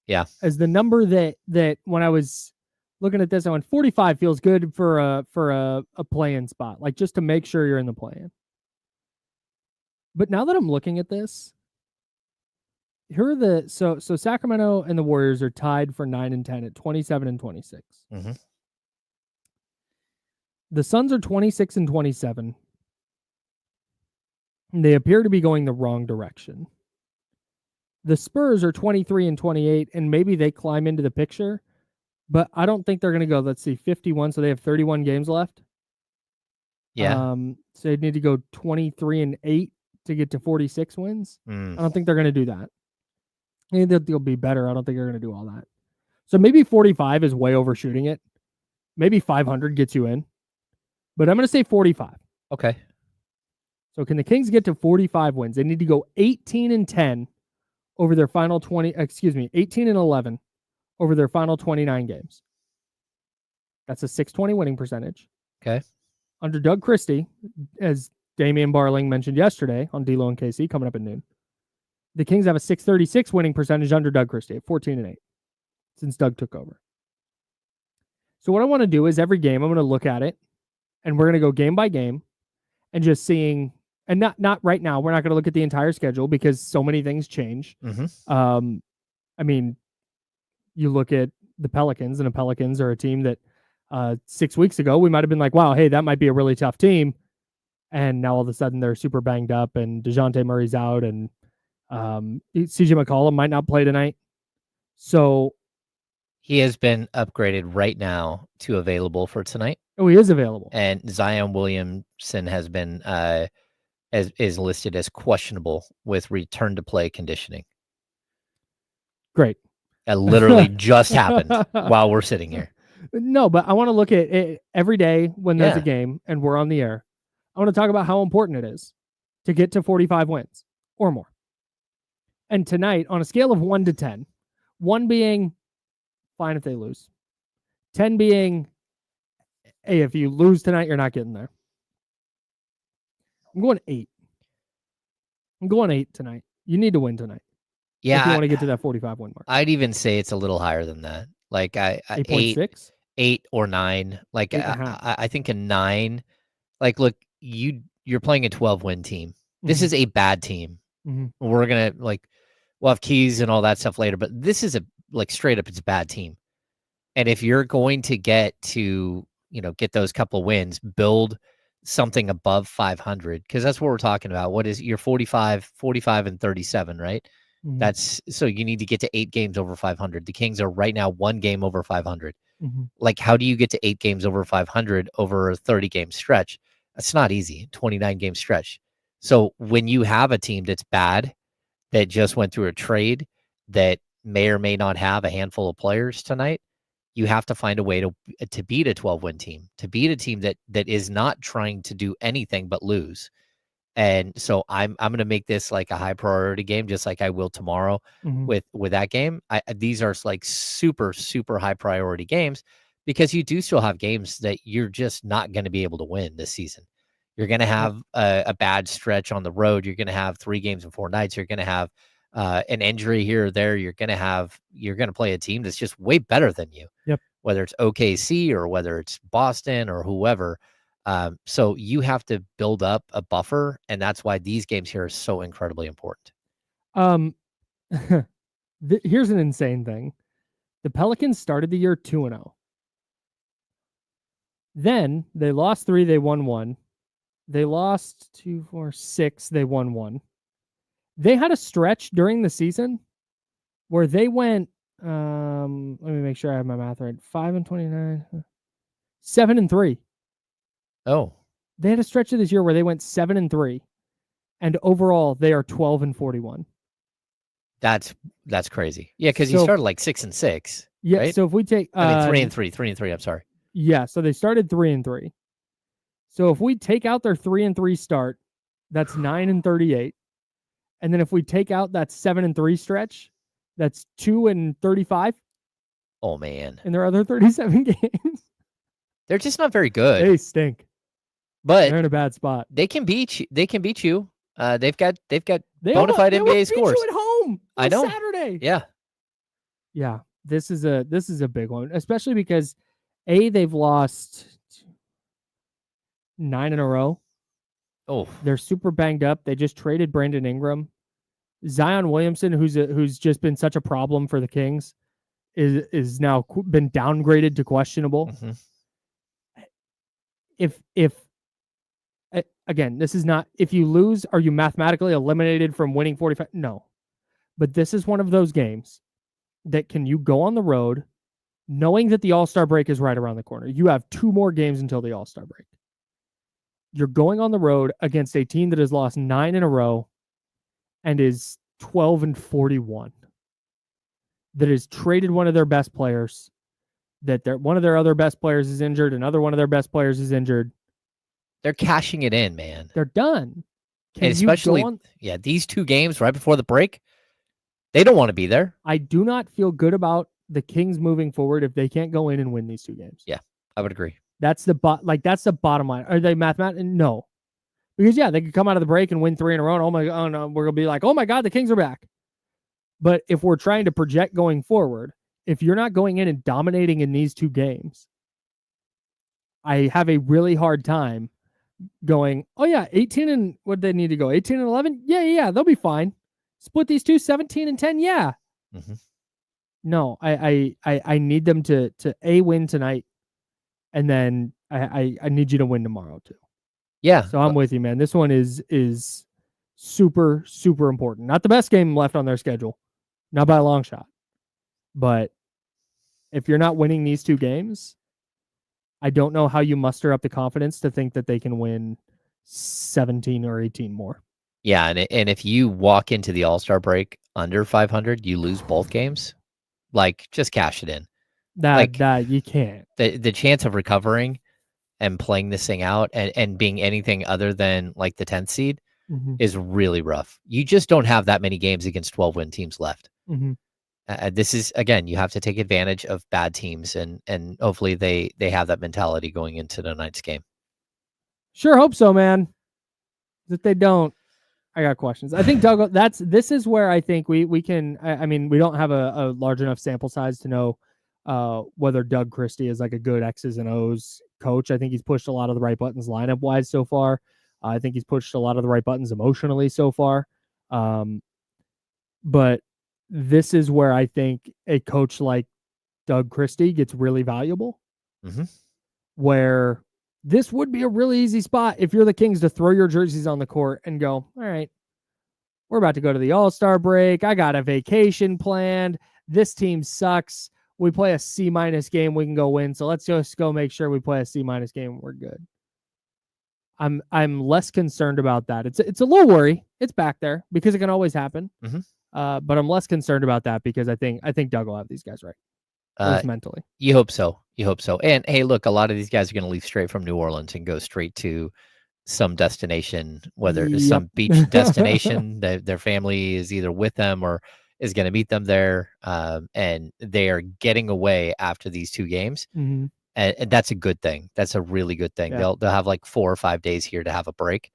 Yeah, as the number that when I was looking at this, I went 45 feels good for a play-in spot, like just to make sure you're in the play-in. But now that I'm looking at this, here are the so Sacramento and the Warriors are tied for 9 and 10 at 27 and 26. Mm-hmm. The Suns are 26 and 27. They appear to be going the wrong direction. The Spurs are 23 and 28, and maybe they climb into the picture, but I don't think they're going to go, let's see, 51, so they have 31 games left. Yeah. So they'd need to go 23 and 8 to get to 46 wins. I don't think they're going to do that. I think they'll be better. I don't think they're going to do all that. So maybe 45 is way overshooting it. Maybe 500 gets you in, but I'm going to say 45. Okay. So can the Kings get to 45 wins? They need to go 18 and 10 over their final 18 and 11 over their final 29 games. That's a 620 winning percentage. Okay. Under Doug Christie, as Damian Barling mentioned yesterday on D-Lo and KC coming up at noon, the Kings have a 636 winning percentage under Doug Christie at 14 and 8 since Doug took over. So what I want to do is every game I'm going to look at it and we're going to go game by game and just seeing, and not right now, we're not going to look at the entire schedule because so many things change. Mm-hmm. I mean, you look at the Pelicans, and the Pelicans are a team that 6 weeks ago we might have been like, wow, hey, that might be a really tough team. And now all of a sudden they're super banged up and DeJounte Murray's out and CJ McCollum might not play tonight. So he has been upgraded right now to available for tonight. Oh, he is available. And Zion Williamson has been is listed as questionable with return to play conditioning. Great. That literally just happened while we're sitting here. No, but I want to look at it every day when there's a game and we're on the air. I want to talk about how important it is to get to 45 wins or more. And tonight, on a scale of 1 to 10, 1 being fine if they lose, 10 being, hey, if you lose tonight, you're not getting there. I'm going 8. I'm going 8 tonight. You need to win tonight. Yeah. If you want to get to that 45 win mark. I'd even say it's a little higher than that. Like 8.6? 8 or 9. Like I think a 9. Like, look, you're playing a 12-win team. This is a bad team. We're going to, we'll have keys and all that stuff later, but this is straight up, it's a bad team. And if you're going to get to, get those couple of wins, build something above 500, because that's what we're talking about. What is your 45 and 37, right? That's so you need to get to 8 games over 500. The Kings are right now 1 game over 500. Like, how do you get to 8 games over 500 over a 30-game stretch? That's not easy. 29-game stretch. So when you have a team that's bad, that just went through a trade, that may or may not have a handful of players tonight, you have to find a way to beat a 12-win team, to beat a team that is not trying to do anything but lose. And so I'm going to make this like a high priority game, just like I will tomorrow with that game. These are super, super high priority games because you do still have games that you're just not going to be able to win this season. You're going to have a bad stretch on the road. You're going to have 3 games in 4 nights. You're going to have an injury here or there. You're going to play a team that's just way better than you. Yep. Whether it's OKC or whether it's Boston or whoever. So you have to build up a buffer, and that's why these games here are so incredibly important. Here's an insane thing. The Pelicans started the year 2-0. Then they lost 3, they won 1. They lost 2, 4, 6, they won 1. They had a stretch during the season where they went, let me make sure I have my math right. 5 and 29, 7 and 3. Oh, they had a stretch of this year where they went 7 and 3, and overall they are 12 and 41. That's crazy. Yeah, because you started 6 and 6. Yeah. right? So if we take, I mean, 3-3. I'm sorry. Yeah. So they started 3-3. So if we take out their 3-3 start, that's 9-38. And then if we take out that 7-3 stretch, that's 2-35 Oh man, in their other 37 games. they're just not very good. They stink. They're But in a bad spot. they can beat you. They've got They bona fide they NBA almost beat scores. you at home I on know. Saturday. Yeah. Yeah. This is a big one, especially because they've lost 9 in a row. Oh, They're super banged up. They just traded Brandon Ingram. Zion Williamson, who's just been such a problem for the Kings, is now been downgraded to questionable. mhm. If again, this is not, if you lose, are you mathematically eliminated from winning 45? No. But this is one of those games that can you go on the road knowing that the All-Star break is right around the corner. You have 2 more games until the All-Star break. You're going on the road against a team that has lost 9 in a row and is 12-41. That has traded one of their best players. That one of their other best players is injured. Another one of their best players is injured. They're cashing it in, man. They're done. And especially, these 2 games right before the break, they don't want to be there. I do not feel good about the Kings moving forward if they can't go in and win these 2 games. Yeah, I would agree. That's the bottom line. Are they mathematically? No. Because they could come out of the break and win 3 in a row. And oh no, we're gonna be like, oh my God, the Kings are back. But if we're trying to project going forward, if you're not going in and dominating in these 2 games, I have a really hard time going, oh yeah, 18 and what they need to go? 18 and 11? Yeah, they'll be fine. Split these 2, 17 and 10, yeah. Mm-hmm. No, I need them to win tonight, and then I need you to win tomorrow too. Yeah. So I'm with you, man. This one is super, super important. Not the best game left on their schedule. Not by a long shot. But if you're not winning these 2 games, I don't know how you muster up the confidence to think that they can win 17 or 18 more. Yeah, and if you walk into the All-Star break under 500, you lose both games. Like, just cash it in. That you can't. The chance of recovering and playing this thing out and being anything other than like the 10th seed is really rough. You just don't have that many games against 12-win teams left. This is, again, you have to take advantage of bad teams, and hopefully they have that mentality going into tonight's game. Sure hope so, man. If they don't, I got questions. I think Doug, this is where I think we can. I mean, we don't have a large enough sample size to know whether Doug Christie is like a good X's and O's coach. I think he's pushed a lot of the right buttons lineup wise so far. I think he's pushed a lot of the right buttons emotionally so far. But this is where I think a coach like Doug Christie gets really valuable. Where this would be a really easy spot if you're the Kings to throw your jerseys on the court and go, all right, we're about to go to the All-Star break. I got a vacation planned. This team sucks. We play a C- game, we can go win. So let's just go make sure we play a C- game. We're good. I'm less concerned about that. It's a little worry. It's back there because it can always happen. But I'm less concerned about that because I think Doug will have these guys right. At least mentally. You hope so. And hey, look, a lot of these guys are going to leave straight from New Orleans and go straight to some destination, whether it's some beach destination that their family is either with them or is going to meet them there. And they are getting away after these 2 games. And that's a good thing. That's a really good thing. They'll have like 4 or 5 days here to have a break,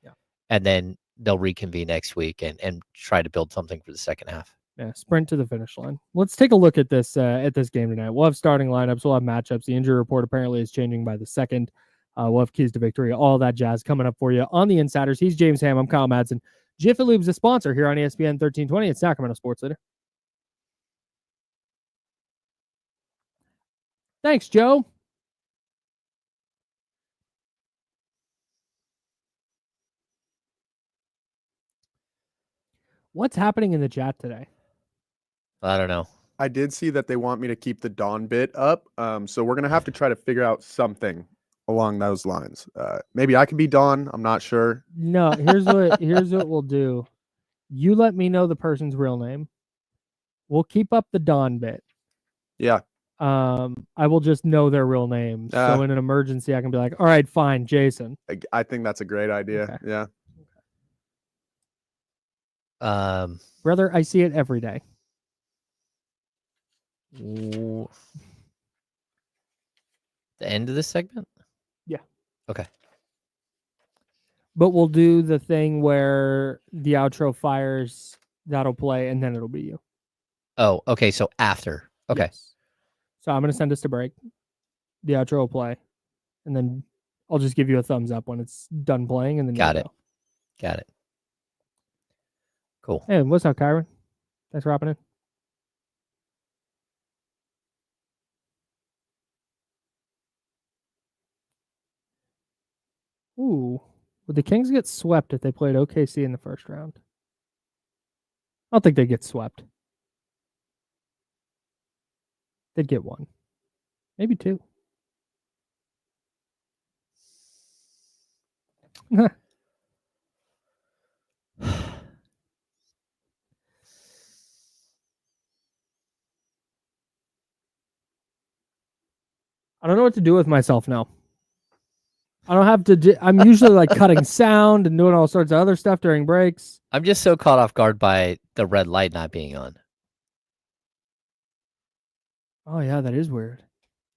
and then they'll reconvene next week and try to build something for the second half. Yeah, sprint to the finish line. Let's take a look at this game tonight. We'll have starting lineups. We'll have matchups. The injury report apparently is changing by the second. We'll have keys to victory. All that jazz coming up for you on the Insiders. He's James Ham. I'm Kyle Madsen. Jiffy Lube's a sponsor here on ESPN 1320 at Sacramento Sports Leader. Thanks, Joe. What's happening in the chat today? I don't know. I did see that they want me to keep the Dawn bit up. So we're going to have to try to figure out something along those lines. Maybe I could be Dawn. I'm not sure. No, here's what we'll do. You let me know the person's real name. We'll keep up the Dawn bit. Yeah. I will just know their real names. So in an emergency, I can be like, all right, fine, Jason. I think that's a great idea. Okay. Yeah. Brother, I see it every day. The end of this segment? Yeah. Okay. But we'll do the thing where the outro fires, that'll play, and then it'll be you. Oh, okay. So after. Okay. Yes. So I'm going to send us to break. The outro will play. And then I'll just give you a thumbs up when it's done playing. And then Got you'll it. go. Got it. Cool. Hey, what's up, Kyron? Thanks for hopping in. Ooh. Would the Kings get swept if they played OKC in the first round? I don't think they'd get swept. They'd get one. Maybe two. I don't know what to do with myself now. I don't have to. I'm usually like cutting sound and doing all sorts of other stuff during breaks. I'm just so caught off guard by the red light not being on. Oh yeah, that is weird.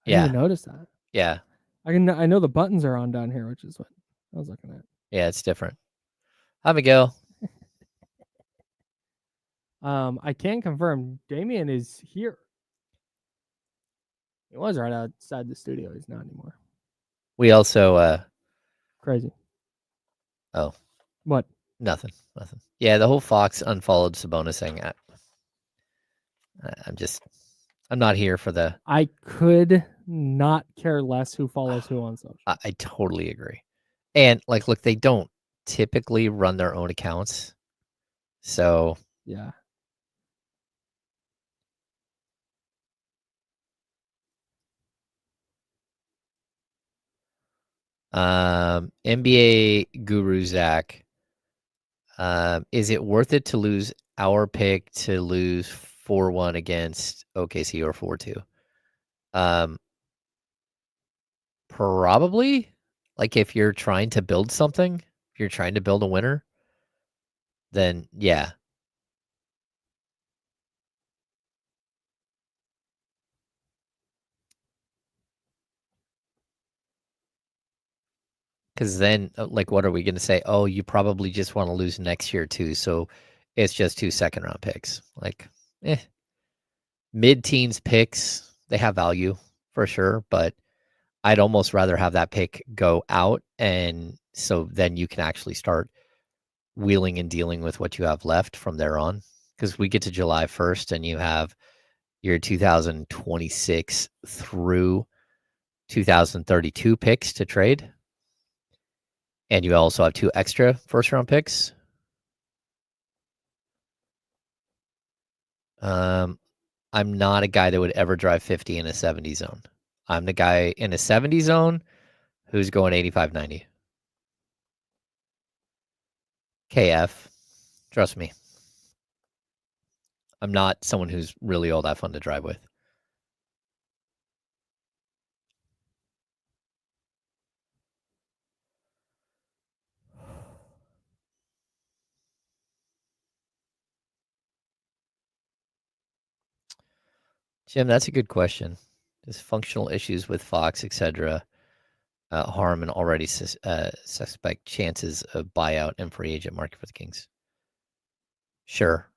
I Yeah. didn't even notice that. Yeah. I know the buttons are on down here, which is what I was looking at. Yeah, it's different. How'd it go? I can confirm Damien is here. He was right outside the studio. He's not anymore. We also Crazy. Oh. What? Nothing. Yeah, the whole Fox unfollowed Sabonis thing. I'm not here for the. I could not care less who follows who on social. I totally agree. And like, look, they don't typically run their own accounts. So yeah. NBA guru Zach, is it worth it to lose our pick to lose 4-1 against OKC or 4-2? Probably. Like if you're trying to build something, if you're trying to build a winner, then yeah. Because then, like, what are we going to say? Oh, you probably just want to lose next year too, so it's just 2 second-round picks. Like, mid-teens picks, they have value for sure, but I'd almost rather have that pick go out, and so then you can actually start wheeling and dealing with what you have left from there on. Because we get to July 1st, and you have your 2026 through 2032 picks to trade. And you also have 2 extra first-round picks. I'm not a guy that would ever drive 50 in a 70 zone. I'm the guy in a 70 zone who's going 85, 90. KF, trust me. I'm not someone who's really all that fun to drive with. Jim, that's a good question. Does functional issues with Fox, etc., harm and already suspect chances of buyout and free agent market for the Kings? Sure.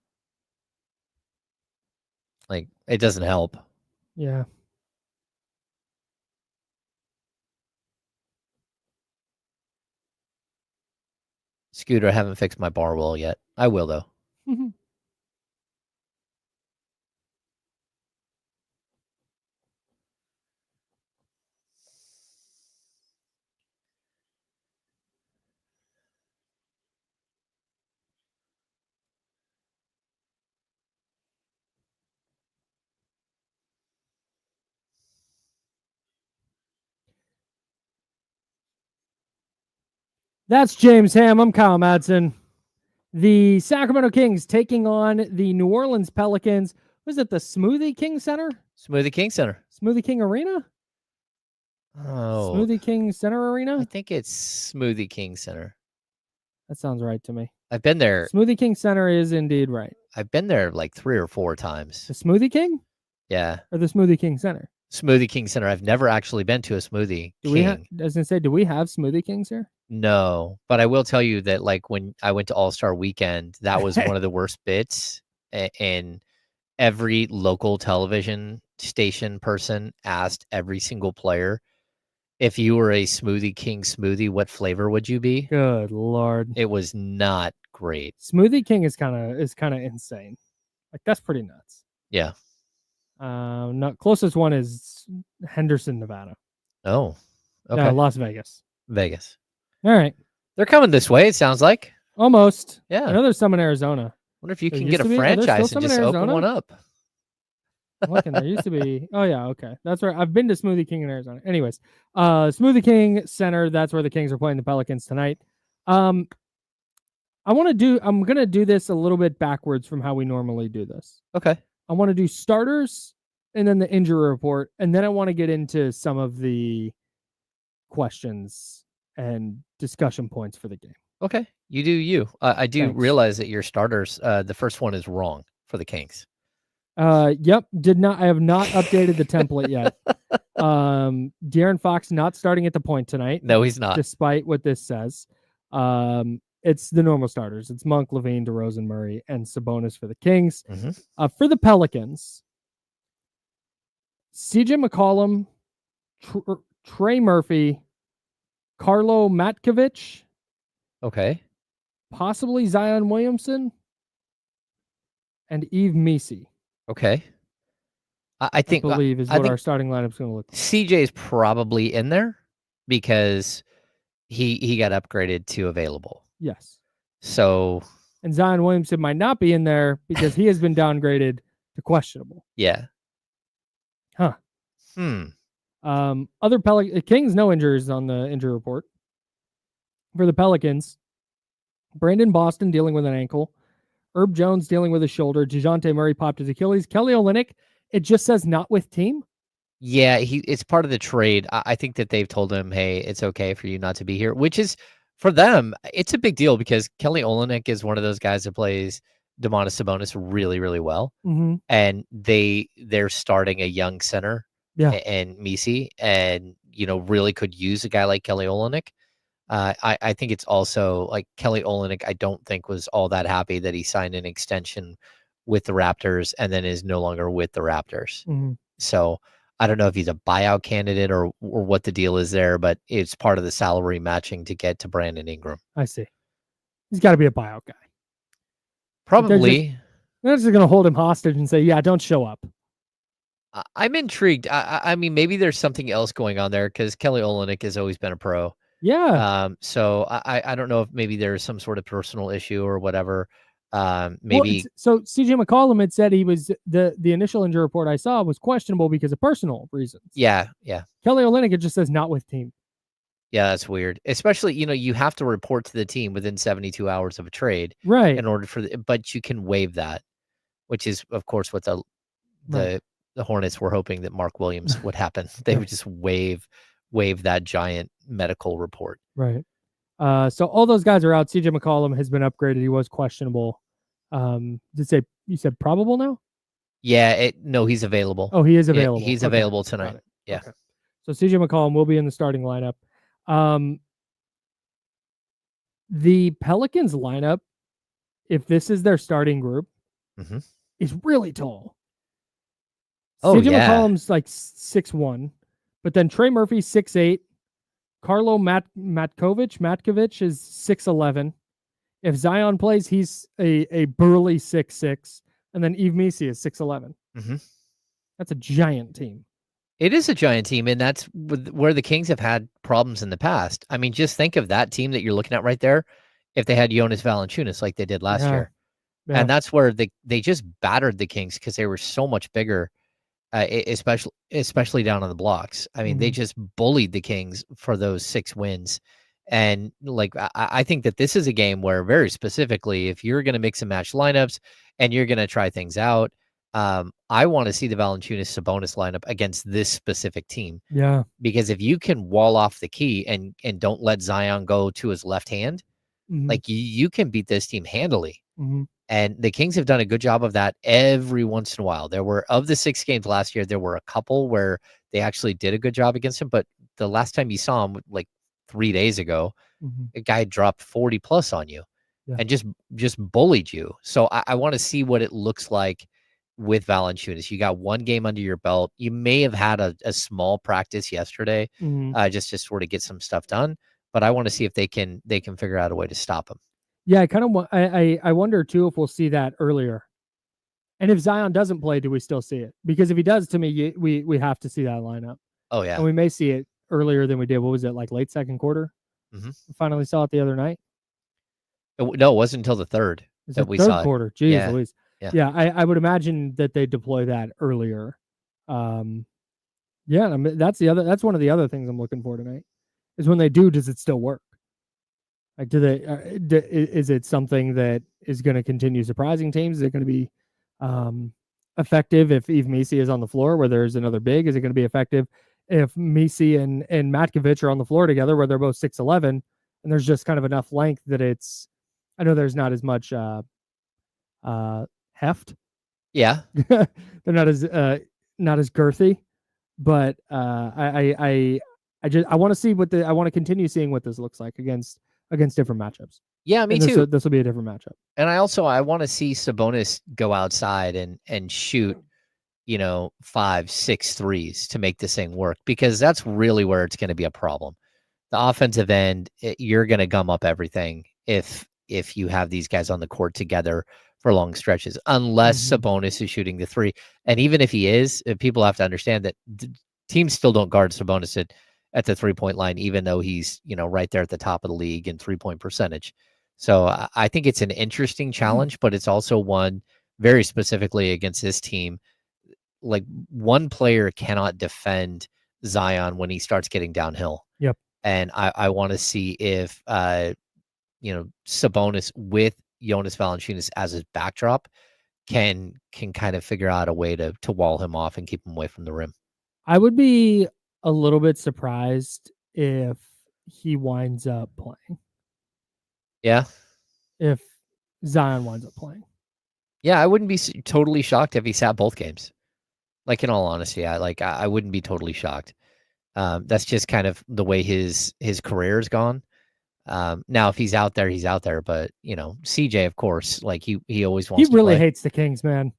Like, it doesn't help. Yeah. Scooter, I haven't fixed my bar wall yet. I will, though. That's James Ham. I'm Kyle Madsen. The Sacramento Kings taking on the New Orleans Pelicans. Was it the Smoothie King Center? Smoothie King Center. Smoothie King Arena? Oh, Smoothie King Center Arena? I think it's Smoothie King Center. That sounds right to me. I've been there. Smoothie King Center is indeed right. I've been there like 3 or 4 times. The Smoothie King Yeah. or the Smoothie King Center? Smoothie King Center. I've never actually been to a Smoothie King. I was gonna say, do we have Smoothie Kings here? No, but I will tell you that like when I went to All-Star Weekend, that was one of the worst bits. And every local television station person asked every single player, if you were a Smoothie King smoothie, what flavor would you be? Good Lord. It was not great. Smoothie King is kind of insane. Like that's pretty nuts. Yeah. Closest one is Henderson, Nevada. Oh, okay. No, Las Vegas. Vegas. All right. They're coming this way, it sounds like. Almost. Yeah. I know there's some in Arizona. Wonder if you There can used get to a be- are there still franchise some and in just open Arizona? one up. I'm looking, there used to be. Oh yeah, okay. That's right. I've been to Smoothie King in Arizona. Anyways, Smoothie King Center, that's where the Kings are playing the Pelicans tonight. I'm gonna do this a little bit backwards from how we normally do this. Okay. I want to do starters and then the injury report, and then I want to get into some of the questions and discussion points for the game. Okay. You do you. I do Thanks. realize that your starters, the first one is wrong for the Kings. Yep. I have not updated the template yet. De'Aaron Fox not starting at the point tonight. No, he's not. Despite what this says. It's the normal starters. It's Monk, Levine, DeRozan, Murray, and Sabonis for the Kings. Mhm. For the Pelicans, CJ McCollum, Trey Murphy, Carlo Matkovic, Okay. possibly Zion Williamson, and Yves Missi. Okay. I I think believe is I what think our starting lineup's going to look like. CJ is probably in there because he got upgraded to available. Yes. So And Zion Williamson might not be in there because he has been downgraded to questionable. yeah. Huh. Other Kings, no injuries on the injury report. For the Pelicans, Brandon Boston dealing with an ankle. Herb Jones dealing with a shoulder. DeJounte Murray popped his Achilles. Kelly Olynyk, it just says not with team. Yeah, it's part of the trade. I think that they've told him, hey, it's okay for you not to be here, which is for them, it's a big deal because Kelly Olynyk is one of those guys that plays Domantas Sabonis really, really well. Mm-hmm. And they're starting a young center and Missi, and really could use a guy like Kelly Olynyk. I think it's also like Kelly Olynyk, I don't think was all that happy that he signed an extension with the Raptors and then is no longer with the Raptors. Mm-hmm. So I don't know if he's a buyout candidate or what the deal is there, but it's part of the salary matching to get to Brandon Ingram. I see. He's got to be a buyout guy. Probably. They're just going to hold him hostage and say, yeah, don't show up. I'm intrigued. I mean, maybe there's something else going on there because Kelly Olynyk has always been a pro. Yeah. So I don't know if maybe there's some sort of personal issue or whatever. Maybe. Well, so CJ McCollum had said he was the initial injury report I saw was questionable because of personal reasons. Yeah. Kelly Olynyk, it just says not with team. Yeah, that's weird. Especially, you have to report to the team within 72 hours of a trade, right? In order but you can waive that, which is, of course, what the Hornets were hoping that Mark Williams would happen. They would just waive that giant medical report. Right. So all those guys are out. CJ McCollum has been upgraded. He was questionable. You said probable now? Yeah. No, he's available. Oh, he is available. He's okay. available tonight. Yeah. Okay. So CJ McCollum will be in the starting lineup. The Pelicans lineup, if this is their starting group, is really tall. Oh, CJ yeah. McCollum's like 6'1", but then Trey Murphy 6'8". Carlo Matkovic is 6'11". If Zion plays, he's a burly 6'6", and then Yves Missi is 6'11". That's a giant team. It is a giant team, and that's where the Kings have had problems in the past. I mean, just think of that team that you're looking at right there. If they had Jonas Valanciunas like they did last year, and that's where they just battered the Kings because they were so much bigger, especially down on the blocks. I mean, they just bullied the Kings for those 6 wins. And like, I think that this is a game where very specifically, if you're going to mix and match lineups and you're going to try things out, I want to see the Valanciunas-Sabonis lineup against this specific team. Yeah. Because if you can wall off the key and don't let Zion go to his left hand, like you can beat this team handily. And the Kings have done a good job of that every once in a while. There were, of the 6 games last year, there were a couple where they actually did a good job against him. But the last time you saw him, like 3 days ago, a guy dropped 40 plus on you and just bullied you. So I want to see what it looks like with Valanciunas. You got 1 game under your belt. You may have had a small practice yesterday, just to sort of get some stuff done. But I want to see if they can figure out a way to stop him. Yeah, I kind of I wonder too if we'll see that earlier, and if Zion doesn't play, do we still see it? Because if he does, to me, we have to see that lineup. Oh yeah, and we may see it earlier than we did. What was it, like late second quarter? We finally saw it the other night. No, it wasn't until the third that we saw it. Quarter. Jeez Louise. Yeah. I would imagine that they deploy that earlier. Yeah, I mean, that's one of the other things I'm looking for tonight. Is when they do, does it still work? Like, is it something that is going to continue surprising teams? Is it going to be effective if Yves Missi is on the floor where there's another big? Is it going to be effective if Missi and Matkovic are on the floor together where they're both 6'11" and there's just kind of enough length that it's, I know there's not as much heft. Yeah. They're not as girthy, but I want to see I want to continue seeing what this looks like against different matchups. Yeah, me too. This will be a different matchup. And I want to see Sabonis go outside and shoot, 5, 6 threes to make this thing work, because that's really where it's going to be a problem. The offensive end, you're going to gum up everything if you have these guys on the court together for long stretches, unless Sabonis is shooting the 3. And even if he is, people have to understand that teams still don't guard Sabonis at the 3-point line, even though he's, right there at the top of the league in 3-point percentage. So I think it's an interesting challenge, but it's also one very specifically against this team. Like, one player cannot defend Zion when he starts getting downhill. Yep. And I want to see if, Sabonis with Jonas Valanciunas as his backdrop can kind of figure out a way to wall him off and keep him away from the rim. I would be a little bit surprised if he winds up playing. Yeah. If Zion winds up playing. Yeah, I wouldn't be totally shocked if he sat both games. Like, in all honesty, I wouldn't be totally shocked. That's just kind of the way his career's gone. Now, if he's out there, he's out there. But, CJ, of course, like he always wants to play. He really hates the Kings, man.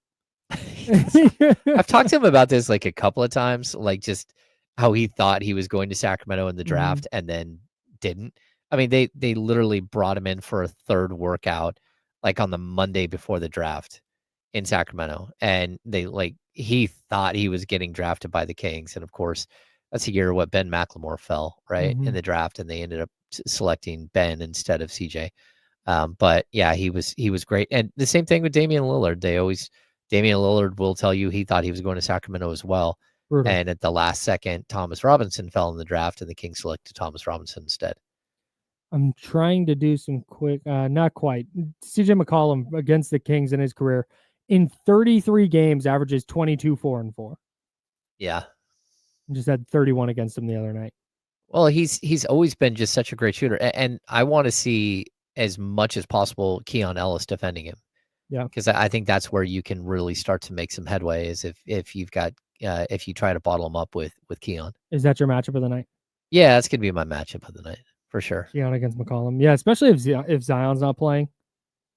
I've talked to him about this like a couple of times, like just how he thought he was going to Sacramento in the draft and then didn't. I mean, they literally brought him in for a third workout, like on the Monday before the draft in Sacramento. And he thought he was getting drafted by the Kings. And of course, that's a year what Ben McLemore fell, right, in the draft. And they ended up selecting Ben instead of CJ. But yeah, he was great. And the same thing with Damian Lillard. Damian Lillard will tell you he thought he was going to Sacramento as well. Brutal. And at the last second, Thomas Robinson fell in the draft and the Kings selected Thomas Robinson instead. I'm trying to do some quick, not quite. CJ McCollum against the Kings in his career in 33 games averages 22, 4, and 4. Yeah. Just had 31 against him the other night. Well, he's always been just such a great shooter. And I want to see as much as possible Keon Ellis defending him. Yeah. Because I think that's where you can really start to make some headway, is if you've got, if you try to bottle him up with Keon. Is that your matchup of the night? Yeah, that's going to be my matchup of the night for sure. Keon against McCollum. Yeah, especially if Zion's not playing.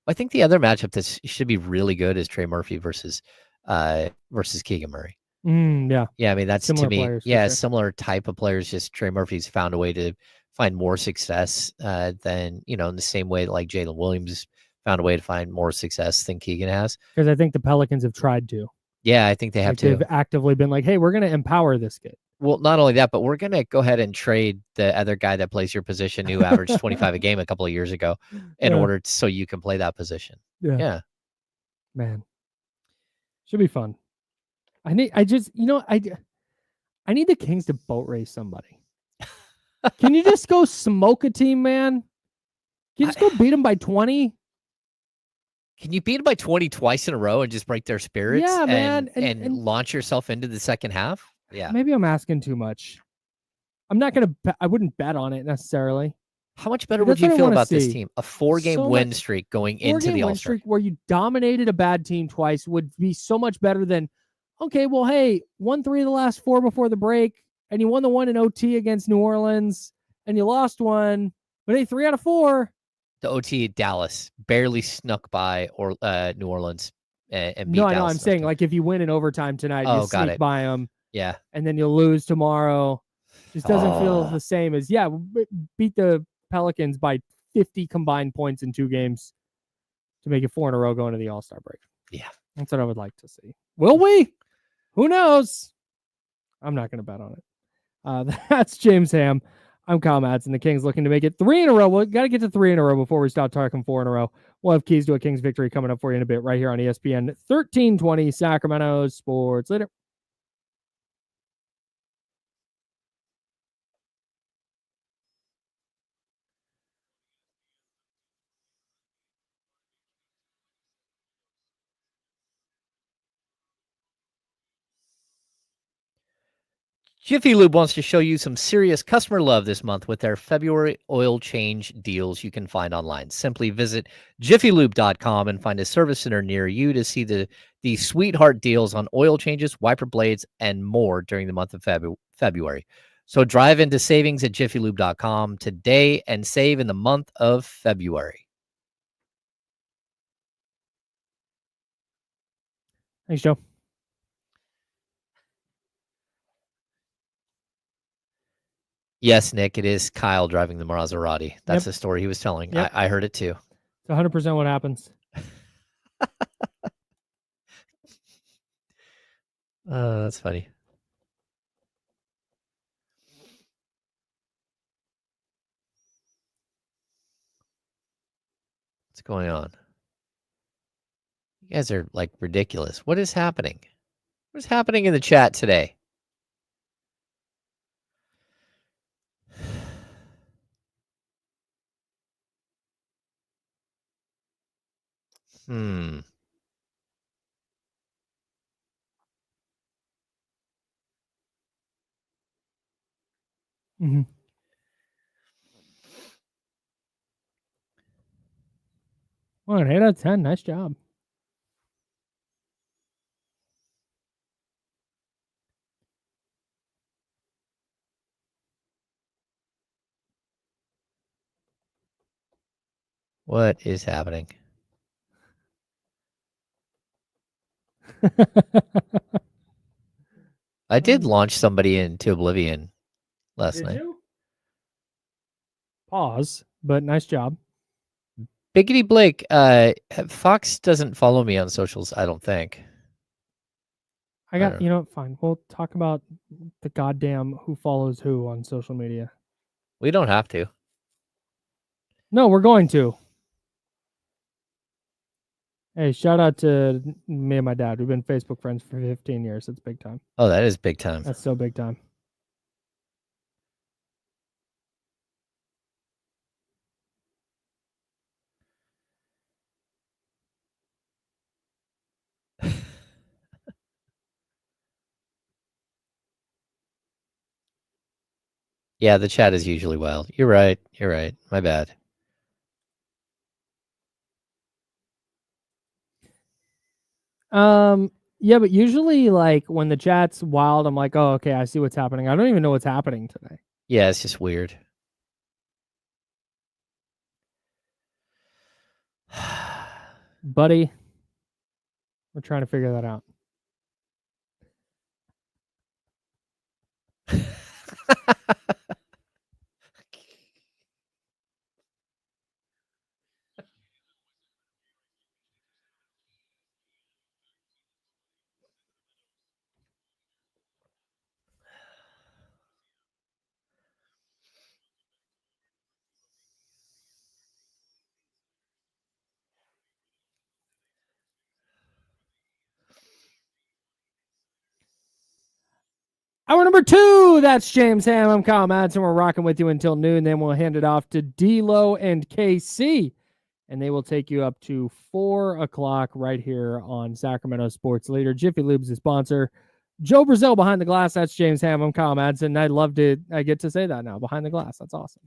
I think the other matchup that should be really good is Trey Murphy versus Keegan Murray. Yeah. Yeah, I mean, that's similar to me, players, sure. Similar type of players. Just Trey Murphy's found a way to find more success than, in the same way that like Jalen Williams found a way to find more success than Keegan has. Because I think the Pelicans have tried to. Yeah, I think they have to. They've actively been like, hey, we're going to empower this kid. Well, not only that, but we're going to go ahead and trade the other guy that plays your position who averaged 25 a game a couple of years ago in order so you can play that position. Yeah. Man. Should be fun. I need the Kings to boat race somebody. Can you just go smoke a team, man? Can you just go beat them by 20? Can you beat them by 20 twice in a row and just break their spirits? Yeah, man, And launch yourself into the second half? Yeah. Maybe I'm asking too much. I wouldn't bet on it necessarily. How much better But would that's what you I feel wanna about this see. team? A 4-game So win much- streak going into Four-game the win All-Star. streak where you dominated a bad team twice would be so much better than, okay, well, hey, won 3 of the last 4 before the break, and you won the one in OT against New Orleans, and you lost one, but hey, 3 out of 4. The OT at Dallas barely snuck by New Orleans and beat No, I know. Dallas. I'm saying, like, if you win in overtime tonight, you got sneak it. by them, Yeah. and then you'll lose tomorrow. Just doesn't feel the same as, beat the Pelicans by 50 combined points in 2 games to make it 4 in a row going to the All-Star break. Yeah. That's what I would like to see. Will we? Who knows? I'm not going to bet on it. That's James Ham. I'm Kyle Madsen. The Kings looking to make it 3 in a row. We got to get to 3 in a row before we start talking 4 in a row. We'll have keys to a Kings victory coming up for you in a bit right here on ESPN 1320 Sacramento Sports. Later. Jiffy Lube wants to show you some serious customer love this month with their February oil change deals you can find online. Simply visit jiffylube.com and find a service center near you to see the sweetheart deals on oil changes, wiper blades, and more during the month of February. So drive into savings at jiffylube.com today and save in the month of February. Thanks, Joe. Yes, Nick, it is Kyle driving the Maserati. That's the story he was telling. Yep. I heard it too. It's 100% what happens. That's funny. What's going on? You guys are like ridiculous. What is happening? What is happening in the chat today? Hmm. Mm-hmm. Well, an 8 out of 10. Nice job. What is happening? I did launch somebody into oblivion last night. You? Pause, but nice job. Biggity Blake, Fox doesn't follow me on socials, I don't think. You know, fine. We'll talk about the goddamn who follows who on social media. We don't have to. No, we're going to. Hey, shout out to me and my dad. We've been Facebook friends for 15 years. It's big time. Oh, that is big time. That's so big time. Yeah, the chat is usually wild. You're right. You're right. My bad. Yeah, but usually, like, when the chat's wild, I'm like, oh, okay, I see what's happening. I don't even know what's happening today. Yeah, it's just weird. Buddy, we're trying to figure that out. Hour number 2, that's James Ham. I'm Kyle Madsen. We're rocking with you until noon. Then we'll hand it off to D-Lo and KC and they will take you up to 4 o'clock right here on Sacramento Sports Leader. Jiffy Lube's the sponsor. Joe Brazil behind the glass. That's James Ham. I'm Kyle Madsen. I get to say that now. Behind the glass. That's awesome.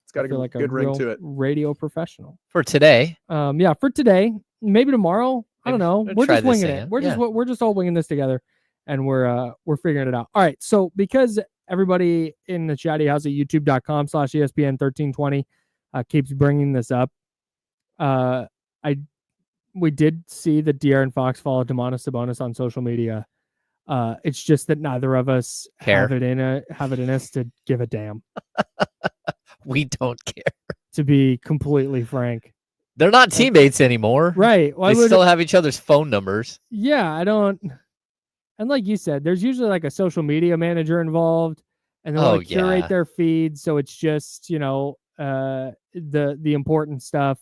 It's got a good ring to it. Radio professional. For today. Yeah, for today. Maybe tomorrow. I don't know. We're just winging it. We're just all winging this together, and we're figuring it out. All right. So because everybody in the chatty house at youtube.com/ESPN1320 keeps bringing this up, we did see that De'Aaron Fox followed Domantas Sabonis on social media. It's just that neither of us have it in us to give a damn. We don't care. To be completely frank. They're not teammates anymore. Right. They still have each other's phone numbers. Yeah, I don't. And like you said, there's usually like a social media manager involved, and they'll curate their feed. So it's just, the important stuff.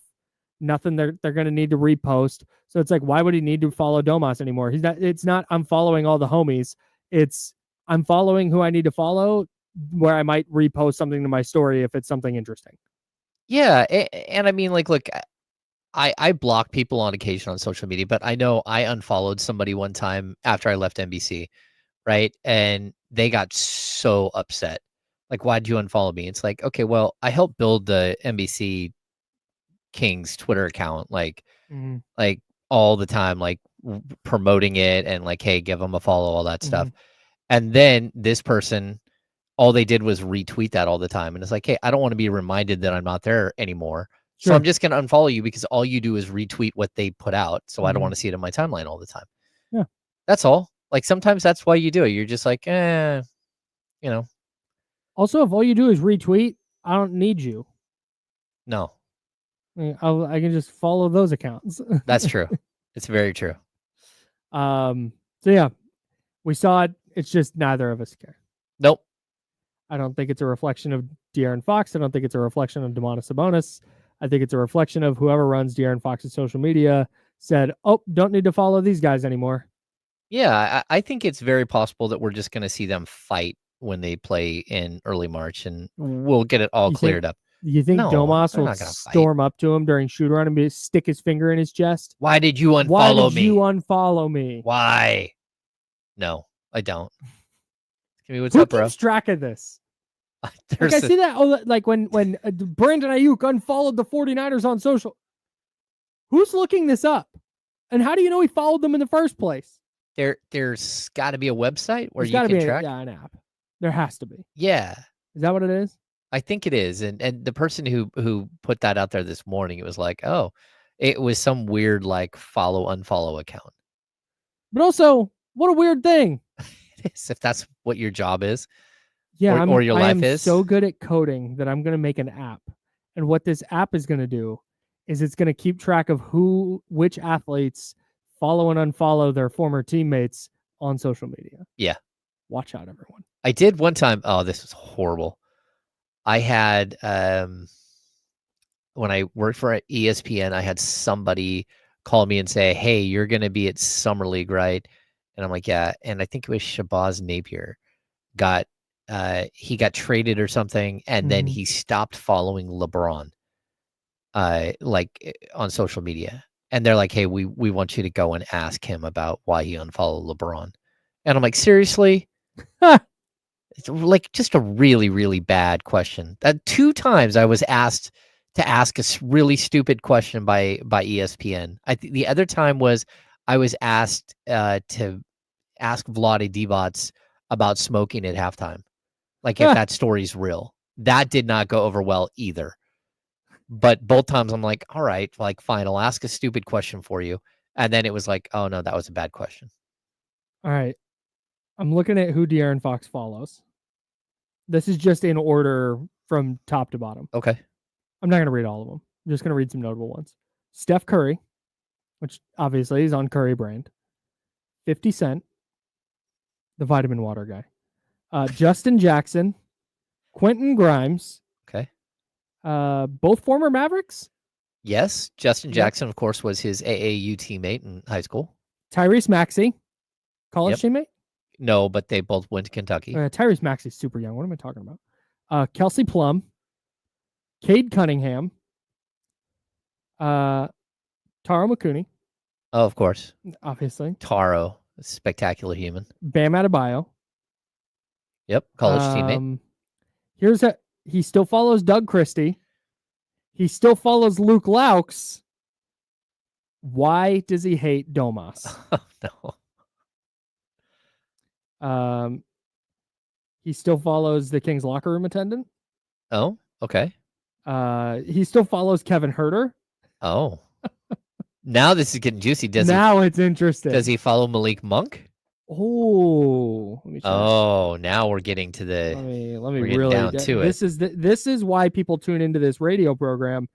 Nothing they're going to need to repost. So it's like, why would he need to follow Domas anymore? It's not, I'm following all the homies. It's, I'm following who I need to follow, where I might repost something to my story if it's something interesting. Yeah. And I mean, like, look, I block people on occasion on social media, but I know I unfollowed somebody one time after I left NBC, right? And they got so upset. Like, why'd you unfollow me? It's like, okay, well, I helped build the NBC Kings Twitter account, like all the time, like promoting it and like, hey, give them a follow, all that stuff. And then this person, all they did was retweet that all the time. And it's like, hey, I don't want to be reminded that I'm not there anymore. Sure. So I'm just going to unfollow you because all you do is retweet what they put out. So I don't want to see it in my timeline all the time. Yeah. That's all. Like sometimes that's why you do it. You're just like, Also, if all you do is retweet, I don't need you. No. I can just follow those accounts. That's true. It's very true. So yeah, we saw it. It's just neither of us care. Nope. I don't think it's a reflection of De'Aaron Fox. I don't think it's a reflection of Domantas Sabonis. I think it's a reflection of whoever runs De'Aaron Fox's social media said, oh, don't need to follow these guys anymore. Yeah, I think it's very possible that we're just going to see them fight when they play in early March, and we'll get it all cleared up. You think Domas will storm up to him during shoot around and stick his finger in his chest? Why did you unfollow me? Why? No, I don't. Give me what's Who up, bro. keeps track of this? Like I see that. Oh, like when Brandon Ayuk unfollowed the 49ers on social. Who's looking this up? And how do you know he followed them in the first place? There's got to be a website where you can track. Yeah, an app. There has to be. Yeah. Is that what it is? I think it is. And the person who put that out there this morning, it was like, oh, it was some weird like unfollow account. But also, what a weird thing. It is, if that's what your job is. Yeah, or your life is. I'm so good at coding that I'm going to make an app. And what this app is going to do is it's going to keep track of which athletes follow and unfollow their former teammates on social media. Yeah. Watch out, everyone. I did one time. Oh, this was horrible. I had, when I worked for ESPN, I had somebody call me and say, hey, you're going to be at Summer League, right? And I'm like, yeah. And I think it was Shabazz Napier he got traded or something. And then he stopped following LeBron, like on social media. And they're like, hey, we want you to go and ask him about why he unfollowed LeBron. And I'm like, seriously? It's like just a really, really bad question. 2 times I was asked to ask a really stupid question by ESPN. The other time was I was asked to ask Vlade Divac about smoking at halftime. Like if that story's real. That did not go over well either. But both times I'm like, all right, like fine, I'll ask a stupid question for you. And then it was like, oh no, that was a bad question. All right. I'm looking at who De'Aaron Fox follows. This is just in order from top to bottom. Okay. I'm not going to read all of them. I'm just going to read some notable ones. Steph Curry, which obviously is on Curry brand. 50 Cent, the vitamin water guy. Justin Jackson, Quentin Grimes. Okay. Both former Mavericks. Yes. Justin Jackson, of course, was his AAU teammate in high school. Tyrese Maxey, college teammate. No, but they both went to Kentucky. Tyrese Maxey's super young. What am I talking about? Kelsey Plum, Cade Cunningham, Taro Makuni, Oh, of course. obviously. Taro, a spectacular human. Bam Adebayo. Yep, college teammate. He still follows Doug Christie. He still follows Luke Laux. Why does he hate Domas? Oh, no. He still follows the Kings locker room attendant. Oh, okay. He still follows Kevin Herter. Oh. Now this is getting juicy. Now it's interesting. Does he follow Malik Monk? Oh, let me check. Now we're getting to the. Let me we're getting really down to this it. This is why people tune into this radio program.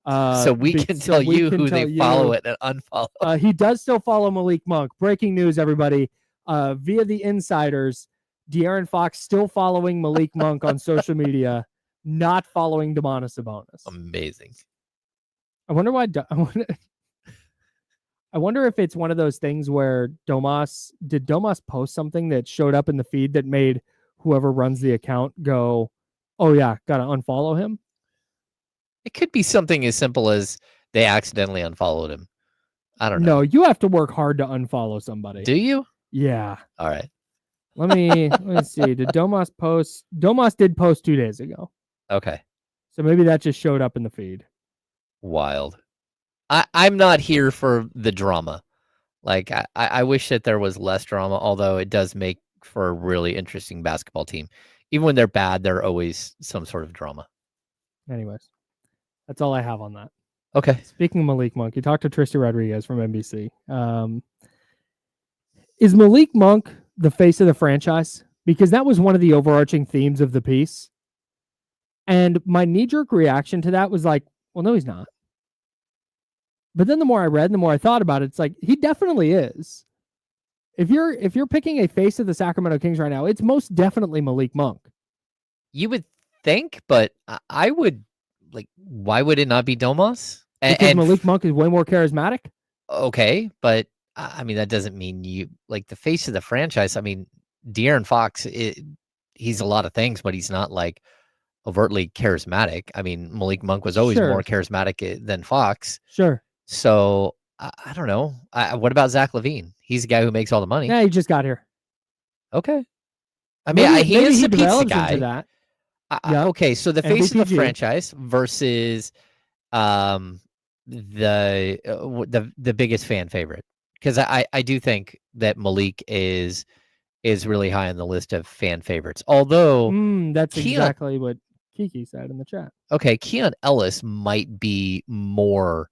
So we can tell you who they follow it and unfollow. He does still follow Malik Monk. Breaking news, everybody. Via the insiders, De'Aaron Fox still following Malik Monk on social media, not following Domantas Sabonis. Amazing. I wonder why. I wonder if it's one of those things where did Domas post something that showed up in the feed that made whoever runs the account go, oh yeah, gotta unfollow him? It could be something as simple as they accidentally unfollowed him. I don't know. No, you have to work hard to unfollow somebody. Do you? Yeah. All right. Let me see. Did Domas post? Domas did post 2 days ago. Okay. So maybe that just showed up in the feed. Wild. I'm not here for the drama. Like, I wish that there was less drama, although it does make for a really interesting basketball team. Even when they're bad, there's always some sort of drama. Anyways, that's all I have on that. Okay. Speaking of Malik Monk, you talked to Tristan Rodriguez from NBC. Is Malik Monk the face of the franchise? Because that was one of the overarching themes of the piece. And my knee-jerk reaction to that was like, well, no, he's not. But then the more I read and the more I thought about it, it's like, he definitely is. If you're picking a face of the Sacramento Kings right now, it's most definitely Malik Monk. You would think, but I would, like, why would it not be Domas? Because Malik Monk is way more charismatic? Okay, but I mean, that doesn't mean you, like, the face of the franchise. I mean, De'Aaron Fox, he's a lot of things, but he's not, like, overtly charismatic. I mean, Malik Monk was always more charismatic than Fox. Sure. So I don't know. What about Zach LaVine? He's the guy who makes all the money. Yeah, he just got here. Okay. I mean, he is the pizza guy. Into that. Okay, so the face of the franchise versus the biggest fan favorite, because I do think that Malik is really high on the list of fan favorites. Although that's exactly what Kiki said in the chat. Okay, Keon Ellis might be more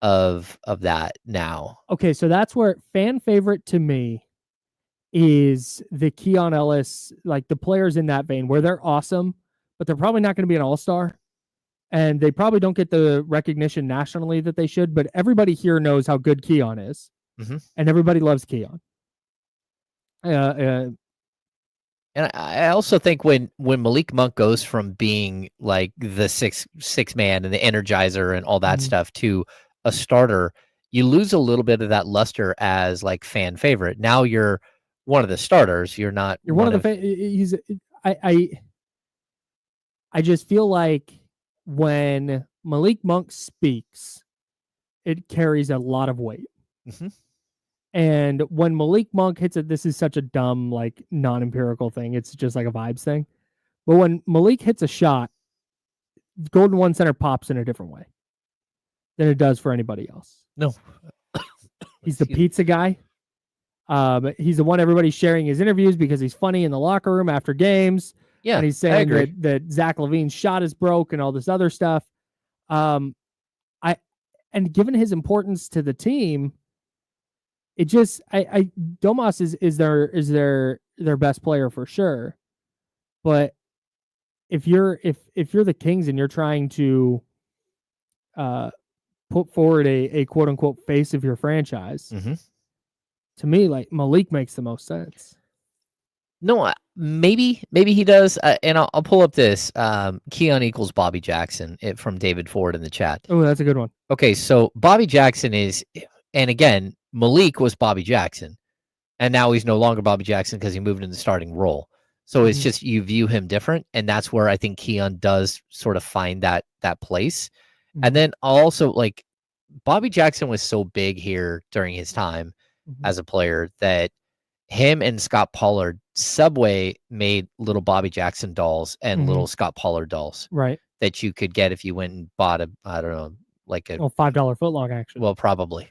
of that now. Okay, so that's where fan favorite to me is the Keon Ellis, like the players in that vein where they're awesome, but they're probably not going to be an all-star. And they probably don't get the recognition nationally that they should, but everybody here knows how good Keon is. Mm-hmm. And everybody loves Keon. And I also think when Malik Monk goes from being like the six man and the energizer and all that stuff to a starter, you lose a little bit of that luster as like fan favorite. Now you're one of the starters. You're not. You're one of the. I just feel like when Malik Monk speaks, it carries a lot of weight. Mm-hmm. And when Malik Monk hits it, this is such a dumb, like, non-empirical thing. It's just like a vibes thing. But when Malik hits a shot, Golden One Center pops in a different way than it does for anybody else. No. He's the pizza guy. He's the one everybody's sharing his interviews because he's funny in the locker room after games. Yeah, and he's saying that Zach LaVine's shot is broke and all this other stuff. And given his importance to the team, it just Domas is their best player for sure. But if you're the Kings and you're trying to put forward a quote unquote face of your franchise, to me, like, Malik makes the most sense. No, maybe he does. And I'll pull up this Keon equals Bobby Jackson from David Ford in the chat. Oh, that's a good one. Okay, so Bobby Jackson is, and again, Malik was Bobby Jackson, and now he's no longer Bobby Jackson because he moved in the starting role. So it's just you view him different, and that's where I think Keon does sort of find that place. And then also, like, Bobby Jackson was so big here during his time Mhm. as a player that him and Scott Pollard, Subway made little Bobby Jackson dolls and Mhm. little Scott Pollard dolls Right. that you could get if you went and bought I don't know, like a, Oh, $5 footlong action. well, probably.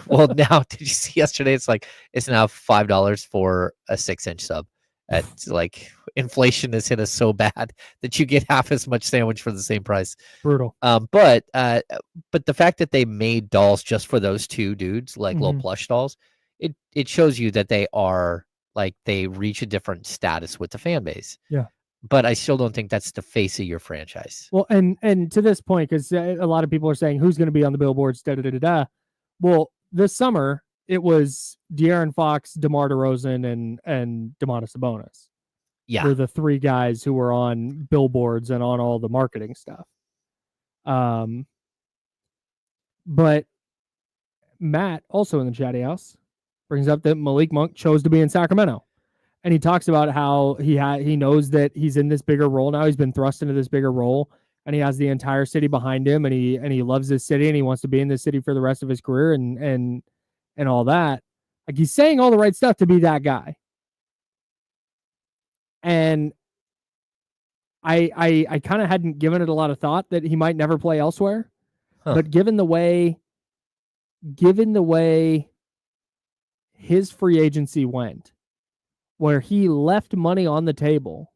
Well, now, did you see yesterday? It's now $5 for a 6-inch sub. It's like inflation has hit us so bad that you get half as much sandwich for the same price. Brutal. But the fact that they made dolls just for those two dudes, like little Mhm. plush dolls, it shows you that they are like they reach a different status with the fan base. Yeah. But I still don't think that's the face of your franchise. Well, and to this point, because a lot of people are saying who's going to be on the billboards, da da da da da. Well, this summer it was De'Aaron Fox, DeMar DeRozan, and Domantas Sabonis. Yeah. Were the three guys who were on billboards and on all the marketing stuff. But Matt, also in the chatty house, brings up that Malik Monk chose to be in Sacramento. And he talks about how he knows that he's in this bigger role now. He's been thrust into this bigger role, and he has the entire city behind him, and he loves this city, and he wants to be in this city for the rest of his career, and all that. Like, he's saying all the right stuff to be that guy. And I kind of hadn't given it a lot of thought that he might never play elsewhere. Huh. But given the way his free agency went, where he left money on the table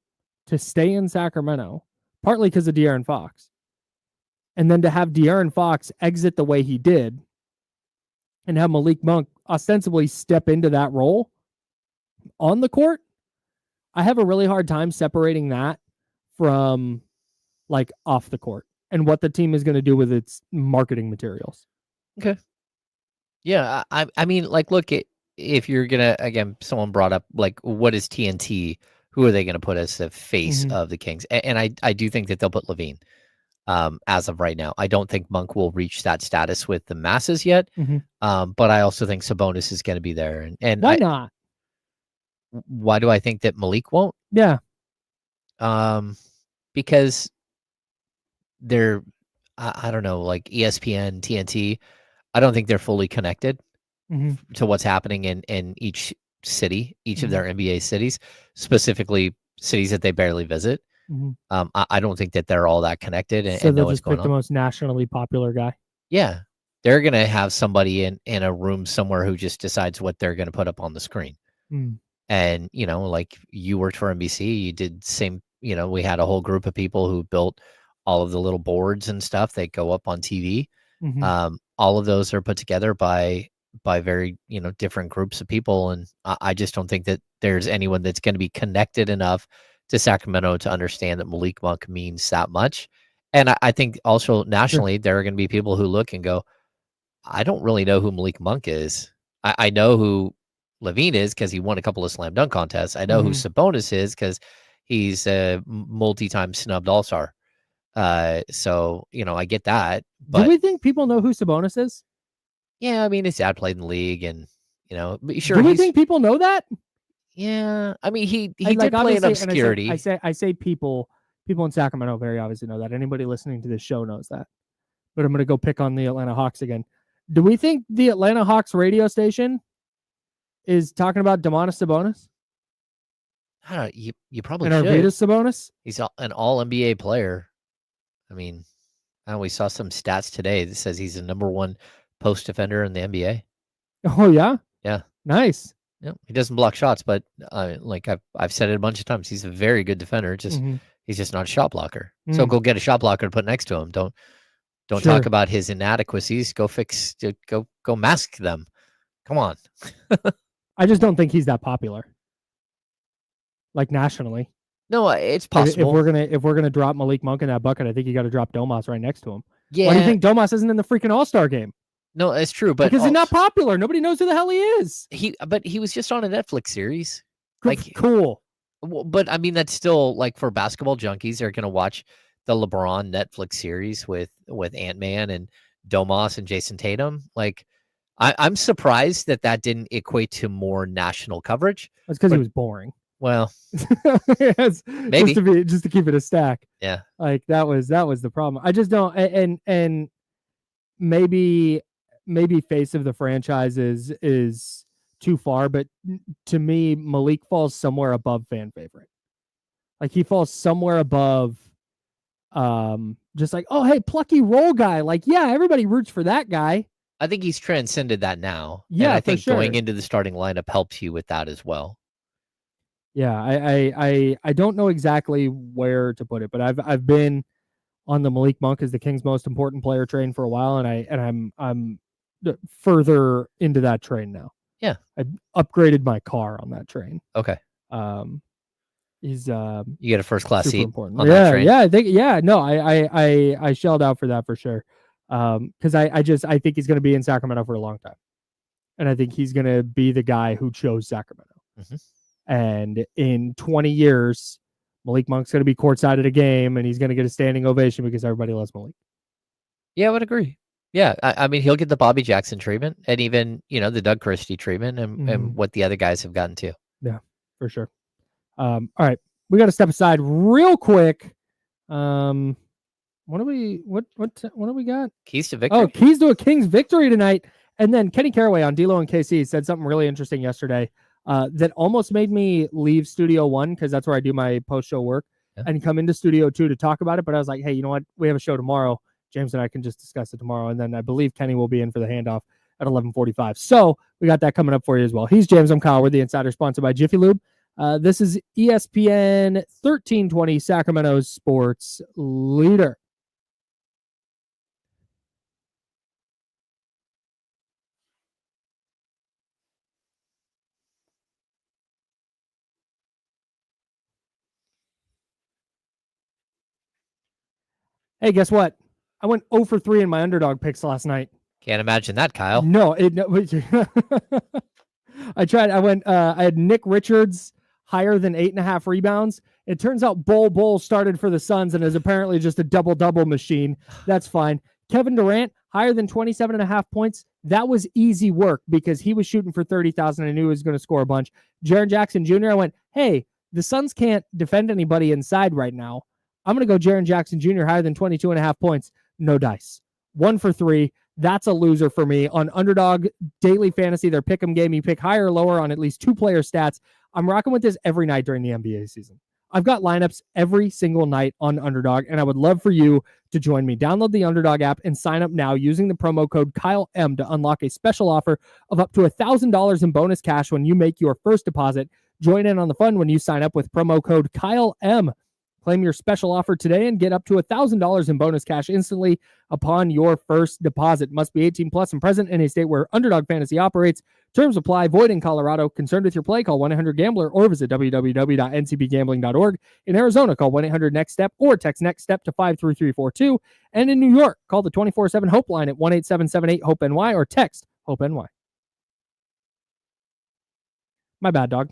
to stay in Sacramento, partly because of De'Aaron Fox, and then to have De'Aaron Fox exit the way he did and have Malik Monk ostensibly step into that role on the court, I have a really hard time separating that from like off the court and what the team is going to do with its marketing materials. Okay. Yeah, I mean, like, look, if you're gonna, again, someone brought up like, what is TNT? Who are they gonna put as the face of the Kings? And I do think that they'll put Levine. As of right now, I don't think Monk will reach that status with the masses yet. But I also think Sabonis is going to be there. And why not? Why do I think that Malik won't? Yeah. Because they're, I don't know, like ESPN, TNT. I don't think they're fully connected to what's happening in each city, each of their NBA cities, specifically cities that they barely visit. I don't think that they're all that connected and know what's going on. The most nationally popular guy. Yeah, they're gonna have somebody in a room somewhere who just decides what they're gonna put up on the screen. And like you worked for NBC, you did same. We had a whole group of people who built all of the little boards and stuff that go up on TV. All of those are put together by very different groups of people, and I just don't think that there's anyone that's going to be connected enough to Sacramento to understand that Malik Monk means that much. And I think also nationally, there are going to be people who look and go, I don't really know who Malik Monk is. I know who Levine is because he won a couple of slam dunk contests. I know who Sabonis is because he's a multi-time snubbed all-star. So, I get that. But do we think people know who Sabonis is? Yeah, I mean, his dad played in the league, and sure. Do we think people know that? Yeah, I mean, he did play in obscurity. I say people in Sacramento very obviously know that. Anybody listening to this show knows that. But I'm going to go pick on the Atlanta Hawks again. Do we think the Atlanta Hawks radio station is talking about Domantas Sabonis? I don't know. You probably should. And Arvydas Sabonis? He's an all NBA player. I mean, we saw some stats today that says he's the #1 post defender in the NBA. Oh yeah? Yeah. Nice. Yeah, he doesn't block shots, but like I've said it a bunch of times, he's a very good defender. He's just not a shot blocker. So go get a shot blocker to put next to him. Don't talk about his inadequacies. Go mask them. Come on. I just don't think he's that popular. Like nationally. No, it's possible. If we're gonna drop Malik Monk in that bucket, I think you got to drop Domas right next to him. Yeah. Why do you think Domas isn't in the freaking All-Star game? No, it's true, but because he's not popular. Nobody knows who the hell he is. But he was just on a Netflix series. Cool. But I mean, that's still like for basketball junkies, they're gonna watch the LeBron Netflix series with Ant-Man and Domas and Jason Tatum. Like, I'm surprised that didn't equate to more national coverage. That's because he was boring. Well, yes, maybe just to keep it a stack. Yeah, like that was the problem. I just don't. And maybe face of the franchise is too far, but to me, Malik falls somewhere above fan favorite. Like he falls somewhere above, just like, oh hey, plucky role guy. Like, yeah, everybody roots for that guy. I think he's transcended that now. Yeah, and I for think sure. going into the starting lineup helps you with that as well. Yeah, I don't know exactly where to put it, but I've been on the Malik Monk as the Kings' most important player train for a while, and I'm further into that train now. Yeah, I upgraded my car on that train. Okay. He's you get a first class super seat important. on that train. Yeah, I think no, I shelled out for that for sure. Because I think he's going to be in Sacramento for a long time, and I think he's going to be the guy who chose Sacramento. Mhm. And in 20 years, Malik Monk's going to be courtside at a game, and he's going to get a standing ovation because everybody loves Malik. Yeah, I would agree. Yeah, I mean, he'll get the Bobby Jackson treatment, and even the Doug Christie treatment, and what the other guys have gotten to. Yeah, for sure. All right, we got to step aside real quick. What do we got? Keys to victory. Oh, keys to a Kings victory tonight. And then Kenny Caraway on D-Lo and KC said something really interesting yesterday that almost made me leave Studio 1 because that's where I do my post-show work and come into Studio 2 to talk about it. But I was like, hey, you know what? We have a show tomorrow. James and I can just discuss it tomorrow. And then I believe Kenny will be in for the handoff at 11:45. So we got that coming up for you as well. He's James. I'm Kyle. We're the Insider, sponsored by Jiffy Lube. This is ESPN 1320, Sacramento's sports leader. Hey, guess what? I went 0 for 3 in my underdog picks last night. Can't imagine that, Kyle. No, I tried. I had Nick Richards higher than 8.5 rebounds. It turns out Bol started for the Suns and is apparently just a double-double machine. That's fine. Kevin Durant higher than 27.5 points. That was easy work because he was shooting for 30,000. I knew he was going to score a bunch. Jaren Jackson Jr., I went, hey, the Suns can't defend anybody inside right now. I'm going to go Jaren Jackson Jr. higher than 22.5 points. No dice. 1 for 3. That's a loser for me. On Underdog Daily Fantasy, their pick'em game, you pick higher or lower on at least 2 player stats. I'm rocking with this every night during the NBA season. I've got lineups every single night on Underdog, and I would love for you to join me. Download the Underdog app and sign up now using the promo code KyleM to unlock a special offer of up to $1,000 in bonus cash when you make your first deposit. Join in on the fun when you sign up with promo code KyleM. Claim your special offer today and get up to $1,000 in bonus cash instantly upon your first deposit. Must be 18 plus and present in a state where Underdog Fantasy operates. Terms apply. Void in Colorado. Concerned with your play? Call 1-800-GAMBLER or visit www.ncbgambling.org. In Arizona, call 1-800-NEXT-STEP or text NEXT STEP to 53342. And in New York, call the 24/7 Hope line at 1-877-8-HOPE-NY or text HOPE-NY. My bad, dog.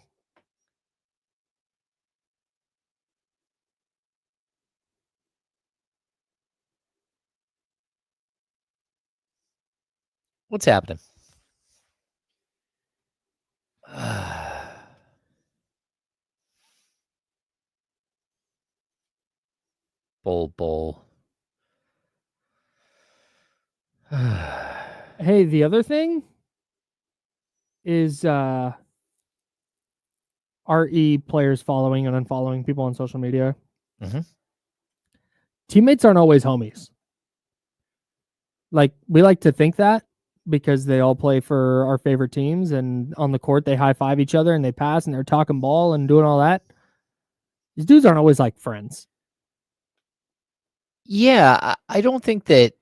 What's happening? Bol. Hey, the other thing is RE players following and unfollowing people on social media. Mm-hmm. Teammates aren't always homies. Like, we like to think that because they all play for our favorite teams, and on the court they high-five each other and they pass and they're talking ball and doing all that. These dudes aren't always like friends. Yeah, I don't think that,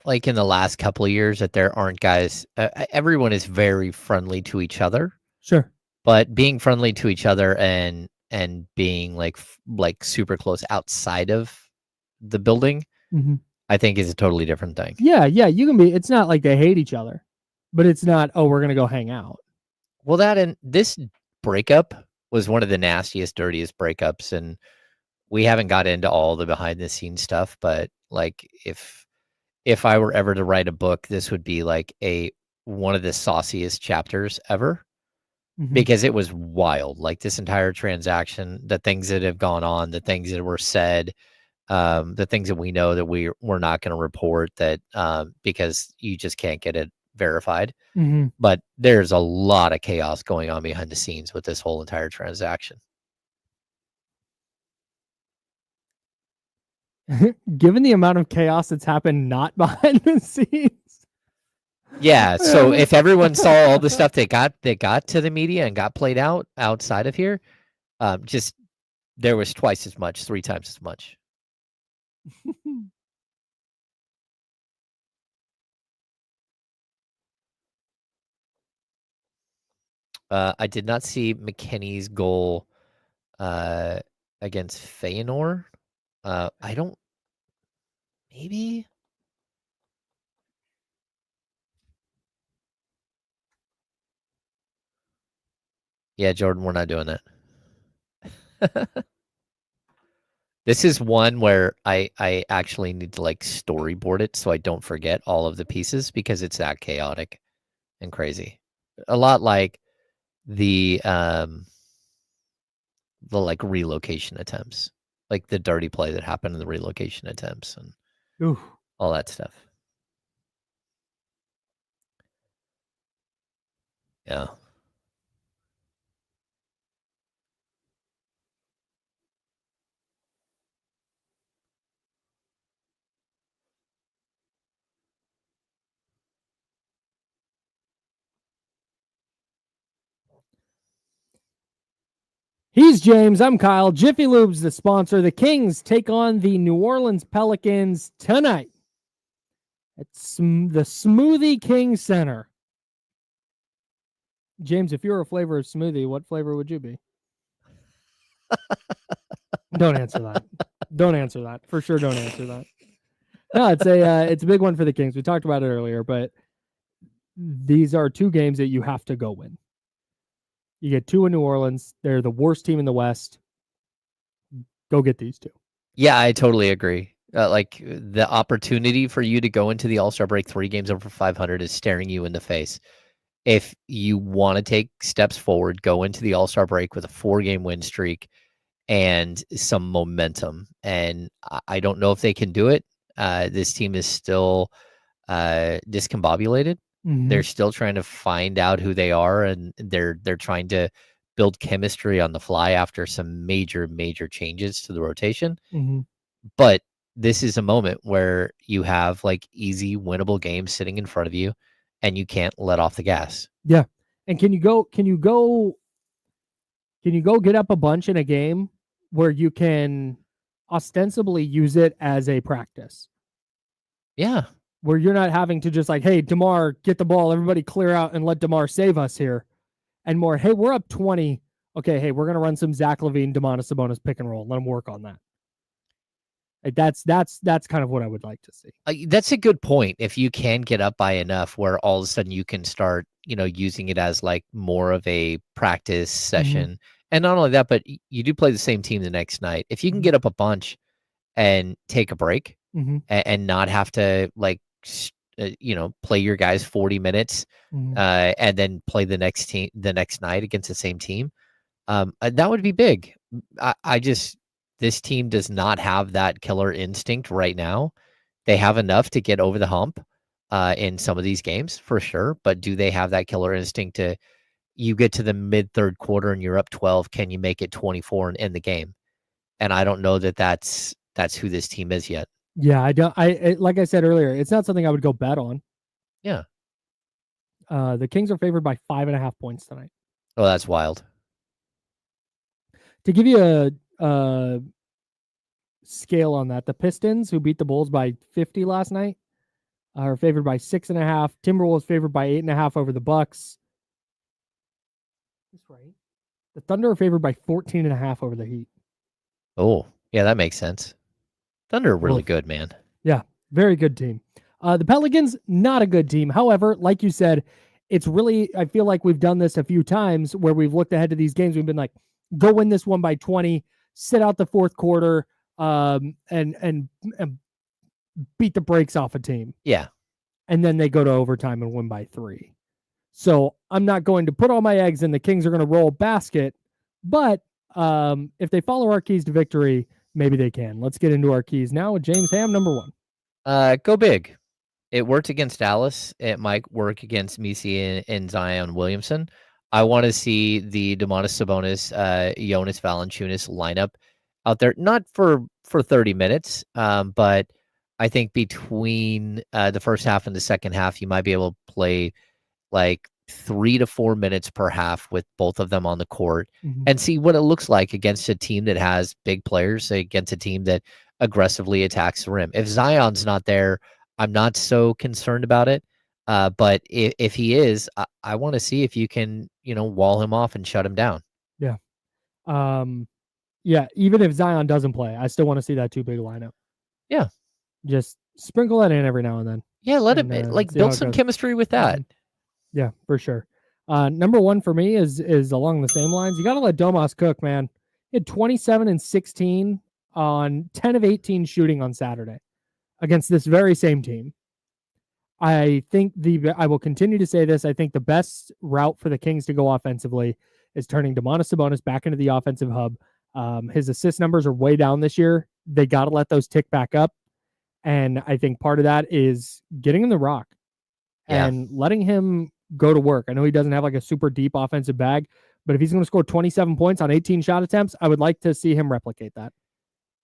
like, in the last couple of years that there aren't guys. Everyone is very friendly to each other. Sure. But being friendly to each other and being like super close outside of the building, I think is a totally different thing. Yeah, you can be. It's not like they hate each other, but it's not, oh, we're gonna go hang out. Well, that and this breakup was one of the nastiest, dirtiest breakups, and we haven't got into all the behind the scenes stuff. But like, if I were ever to write a book, this would be like one of the sauciest chapters ever. Because it was wild, like this entire transaction, the things that have gone on, the things that were said, the things that we know that we're not going to report that because you just can't get it verified. Mm-hmm. But there's a lot of chaos going on behind the scenes with this whole entire transaction. Given the amount of chaos that's happened not behind the scenes. Yeah, so if everyone saw all the stuff that got to the media and got played out outside of here, just there was twice as much, 3 times as much. I did not see McKinney's goal against Feyenoord. I don't. Maybe. Yeah, Jordan, we're not doing that. This is one where I actually need to like storyboard it so I don't forget all of the pieces because it's that chaotic and crazy. A lot like the like relocation attempts, like the dirty play that happened in the relocation attempts and Ooh. all that stuff. Yeah. He's James. I'm Kyle. Jiffy Lube's the sponsor. The Kings take on the New Orleans Pelicans tonight at the Smoothie King Center. James, if you were a flavor of smoothie, what flavor would you be? Don't answer that. Don't answer that. For sure, don't answer that. No, it's a big one for the Kings. We talked about it earlier, but these are 2 games that you have to go win. You get 2 in New Orleans. They're the worst team in the West. Go get these 2. Yeah, I totally agree. Like the opportunity for you to go into the All-Star break 3 games over 500 is staring you in the face. If you want to take steps forward, go into the All-Star break with a 4-game win streak and some momentum. And I don't know if they can do it. This team is still discombobulated. Mm-hmm. They're still trying to find out who they are, and they're trying to build chemistry on the fly after some major changes to the rotation. Mm-hmm. But this is a moment where you have like easy winnable games sitting in front of you and you can't let off the gas. Yeah. And can you go get up a bunch in a game where you can ostensibly use it as a practice? Yeah. Where you're not having to just like, hey, DeMar, get the ball, everybody clear out and let DeMar save us here. And more, hey, we're up 20. Okay, hey, we're going to run some Zach LaVine, Domantas Sabonis pick and roll. Let them work on that. Like that's kind of what I would like to see. That's a good point. If you can get up by enough where all of a sudden you can start, using it as like more of a practice session. And not only that, but you do play the same team the next night. If you can get up a bunch and take a break and not have to like, play your guys 40 minutes and then play the next night against the same team, that would be big. This team does not have that killer instinct right now. They have enough to get over the hump in some of these games for sure, but do they have that killer instinct to you get to the mid 3rd quarter and you're up 12, can you make it 24 and end the game? And I don't know that that's who this team is yet. Yeah, like I said earlier, it's not something I would go bet on. Yeah. The Kings are favored by 5.5 points tonight. Oh, that's wild. To give you a scale on that, the Pistons, who beat the Bulls by 50 last night, are favored by 6.5. Timberwolves favored by 8.5 over the Bucks. That's right. The Thunder are favored by 14.5 over the Heat. Oh, yeah, that makes sense. Thunder are really good, man. Yeah, very good team. The Pelicans, not a good team. However, like you said, it's really, I feel like we've done this a few times where we've looked ahead to these games. We've been like, go win this one by 20, sit out the 4th quarter, and beat the brakes off a team. Yeah. And then they go to overtime and win by 3. So I'm not going to put all my eggs in the Kings are going to roll basket, but if they follow our keys to victory, maybe they can. Let's get into our keys now with James Ham, number 1. Go big. It worked against Dallas. It might work against Messi and Zion Williamson. I want to see the Domantas Sabonis, Jonas Valanciunas lineup out there, not for 30 minutes, but I think between the first half and the second half, you might be able to play like 3 to 4 minutes per half with both of them on the court and see what it looks like against a team that has big players, against a team that aggressively attacks the rim. If Zion's not there, I'm not so concerned about it. But if he is, I want to see if you can, wall him off and shut him down. Yeah. Yeah, even if Zion doesn't play, I still want to see that 2 big lineup. Yeah. Just sprinkle that in every now and then. Yeah, let him build some chemistry with that. Yeah, for sure. Number 1 for me is along the same lines. You got to let Domas cook, man. He had 27 and 16 on 10 of 18 shooting on Saturday against this very same team. I think I will continue to say this. I think the best route for the Kings to go offensively is turning Domantas Sabonis back into the offensive hub. His assist numbers are way down this year. They got to let those tick back up. And I think part of that is getting him the rock and letting him go to work. I know he doesn't have like a super deep offensive bag, but if he's going to score 27 points on 18 shot attempts, I would like to see him replicate that.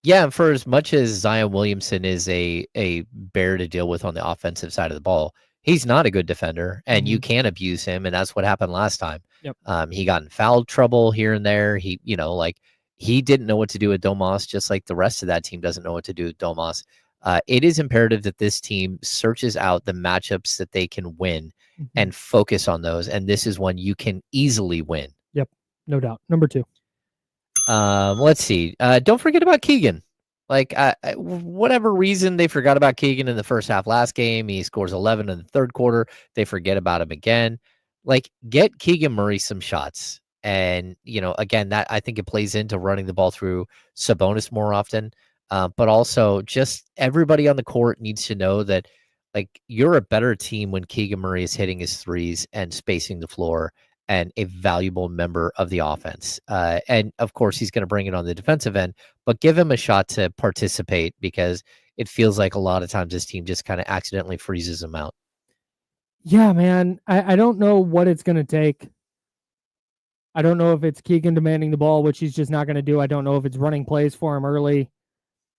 Yeah, and for as much as Zion Williamson is a bear to deal with on the offensive side of the ball, he's not a good defender, and you can abuse him, and that's what happened last time. Yep. He got in foul trouble here and there. He didn't know what to do with Domas, just like the rest of that team doesn't know what to do with Domas. It is imperative that this team searches out the matchups that they can win and focus on those, and this is one you can easily win. Yep, no doubt. Number 2. Let's see. Don't forget about Keegan. Like, whatever reason they forgot about Keegan in the first half last game, he scores 11 in the third quarter. They forget about him again. Like, get Keegan Murray some shots. And, again, that I think it plays into running the ball through Sabonis more often. But also just everybody on the court needs to know that, like, you're a better team when Keegan Murray is hitting his threes and spacing the floor and a valuable member of the offense. And of course, he's going to bring it on the defensive end, but give him a shot to participate because it feels like a lot of times this team just kind of accidentally freezes him out. Yeah, man. I don't know what it's going to take. I don't know if it's Keegan demanding the ball, which he's just not going to do. I don't know if it's running plays for him early.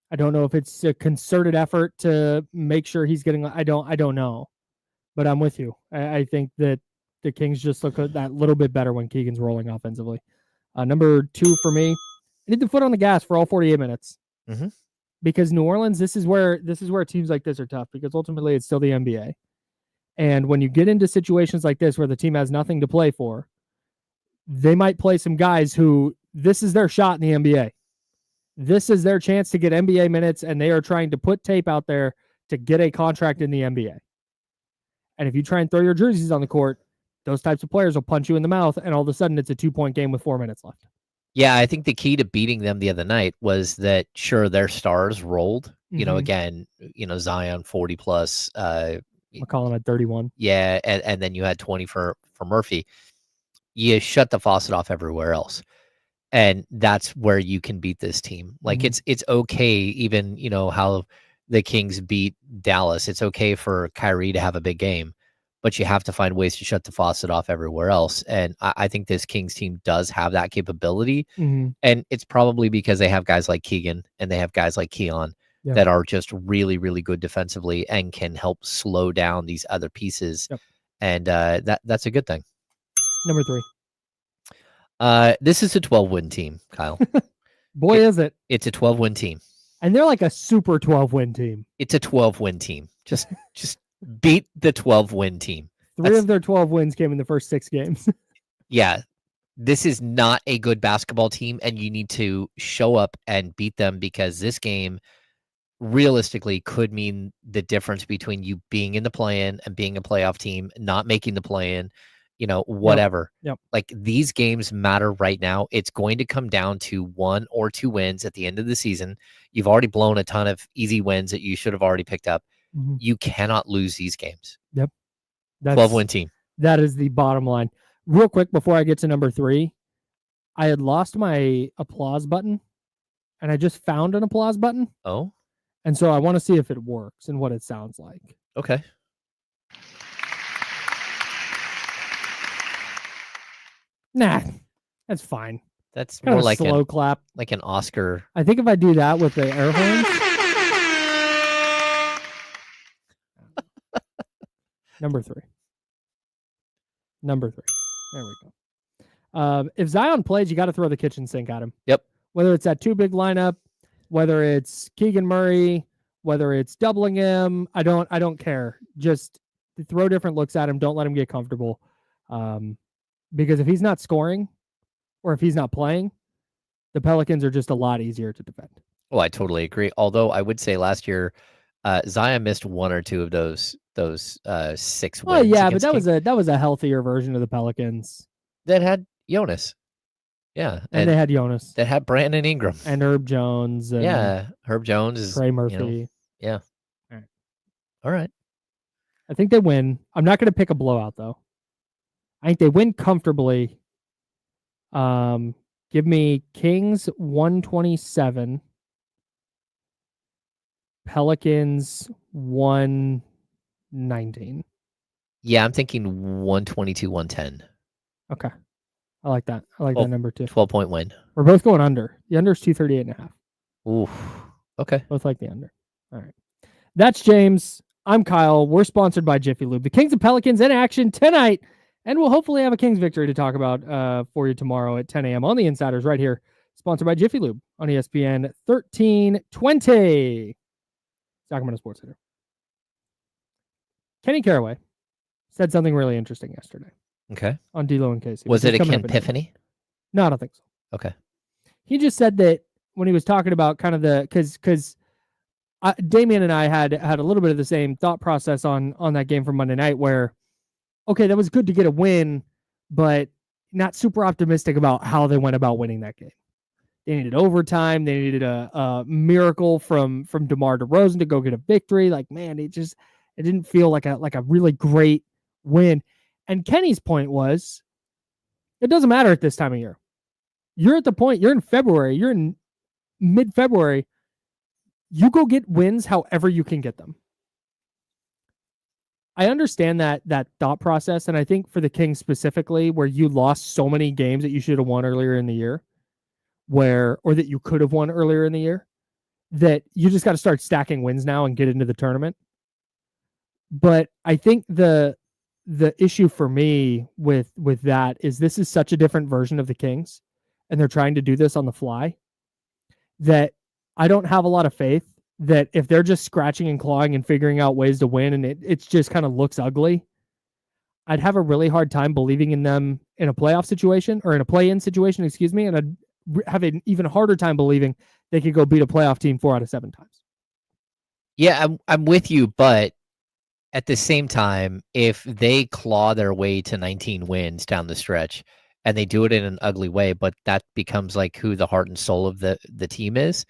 I don't know if it's a concerted effort to make sure he's getting. I don't know, but I'm with you. I think that the Kings just look that little bit better when Keegan's rolling offensively. Number 2 for me, I need the foot on the gas for all 48 minutes. Because New Orleans, this is where teams like this are tough because ultimately it's still the NBA. And when you get into situations like this where the team has nothing to play for, they might play some guys who this is their shot in the NBA. This is their chance to get NBA minutes, and they are trying to put tape out there to get a contract in the NBA. And if you try and throw your jerseys on the court, those types of players will punch you in the mouth, and all of a sudden it's a 2-point game with 4 minutes left. Yeah, I think the key to beating them the other night was that, sure, their stars rolled. Again, Zion 40 plus. McCollum at 31. Yeah, and then you had 20 for Murphy. You shut the faucet off everywhere else. And that's where you can beat this team. Like it's okay, even how the Kings beat Dallas. It's okay for Kyrie to have a big game, but you have to find ways to shut the faucet off everywhere else. And I think this Kings team does have that capability. And it's probably because they have guys like Keegan and they have guys like Keon that are just really, really good defensively and can help slow down these other pieces. And that's a good thing. Number 3. This is a 12-win team, Kyle. Boy, is it. It's a 12-win team. And they're like a super 12-win team. It's a 12-win team. Just beat the 12-win team. 3 of their 12 wins came in the first 6 games. Yeah. This is not a good basketball team, and you need to show up and beat them because this game realistically could mean the difference between you being in the play-in and being a playoff team, not making the play-in, whatever. Yep. Like these games matter right now. It's going to come down to 1 or 2 wins at the end of the season. You've already blown a ton of easy wins that you should have already picked up. You cannot lose these games. Yep. 12-win team. That is the bottom line. Real quick before I get to number 3, I had lost my applause button and I just found an applause button. Oh, And so I want to see if it works and what it sounds like. okay. Nah, that's fine. That's Kind more of a like slow clap. like an Oscar. I think if I do that with the air horns. Number 3. There we go. If Zion plays, you got to throw the kitchen sink at him. Yep. Whether it's that 2 big lineup, whether it's Keegan Murray, whether it's doubling him, I don't care. Just throw different looks at him. Don't let him get comfortable. Because if he's not scoring or if he's not playing, the Pelicans are just a lot easier to defend. Oh, I totally agree. Although I would say last year, Zion missed 1 or 2 of those 6 wins. Oh yeah, but that was a healthier version of the Pelicans. That had Jonas. Yeah. And they had Jonas. That had Brandon Ingram. And Herb Jones. And yeah. Herb Jones is Trey Murphy. Yeah. All right. All right. I think they win. I'm not going to pick a blowout though. I think they win comfortably. Give me Kings 127. Pelicans 119. Yeah, I'm thinking 122, 110. Okay. I like that. I like that number too. 12-point win. We're both going under. The under is 238.5. Ooh. Okay. Both like the under. All right. That's James. I'm Kyle. We're sponsored by Jiffy Lube. The Kings and Pelicans in action tonight. And we'll hopefully have a Kings victory to talk about for you tomorrow at 10 a.m. on the Insiders right here. Sponsored by Jiffy Lube on ESPN 1320. Sacramento Sports Center. Kenny Caraway said something really interesting yesterday. Okay. On D-Lo and Casey. Was it a Epiphany? No, I don't think so. Okay. He just said that when he was talking about kind of because Damian and I had a little bit of the same thought process on that game from Monday night where, okay, that was good to get a win, but not super optimistic about how they went about winning that game. They needed overtime. They needed a miracle from DeMar DeRozan to go get a victory. Like, man, it didn't feel like a really great win. And Kenny's point was, it doesn't matter at this time of year. You're at the point, you're in February, you're in mid-February. You go get wins however you can get them. I understand that thought process, and I think for the Kings specifically, where you lost so many games that you should have won earlier in the year, or that you could have won earlier in the year, that you just got to start stacking wins now and get into the tournament. But I think the issue for me with that is this is such a different version of the Kings, and they're trying to do this on the fly, that I don't have a lot of faith that if they're just scratching and clawing and figuring out ways to win and it's just kind of looks ugly, I'd have a really hard time believing in them in a playoff situation or in a play-in situation, and I'd have an even harder time believing they could go beat a playoff team 4 out of 7 times. Yeah, I'm with you, but at the same time, if they claw their way to 19 wins down the stretch and they do it in an ugly way, but that becomes like who the heart and soul of the team is,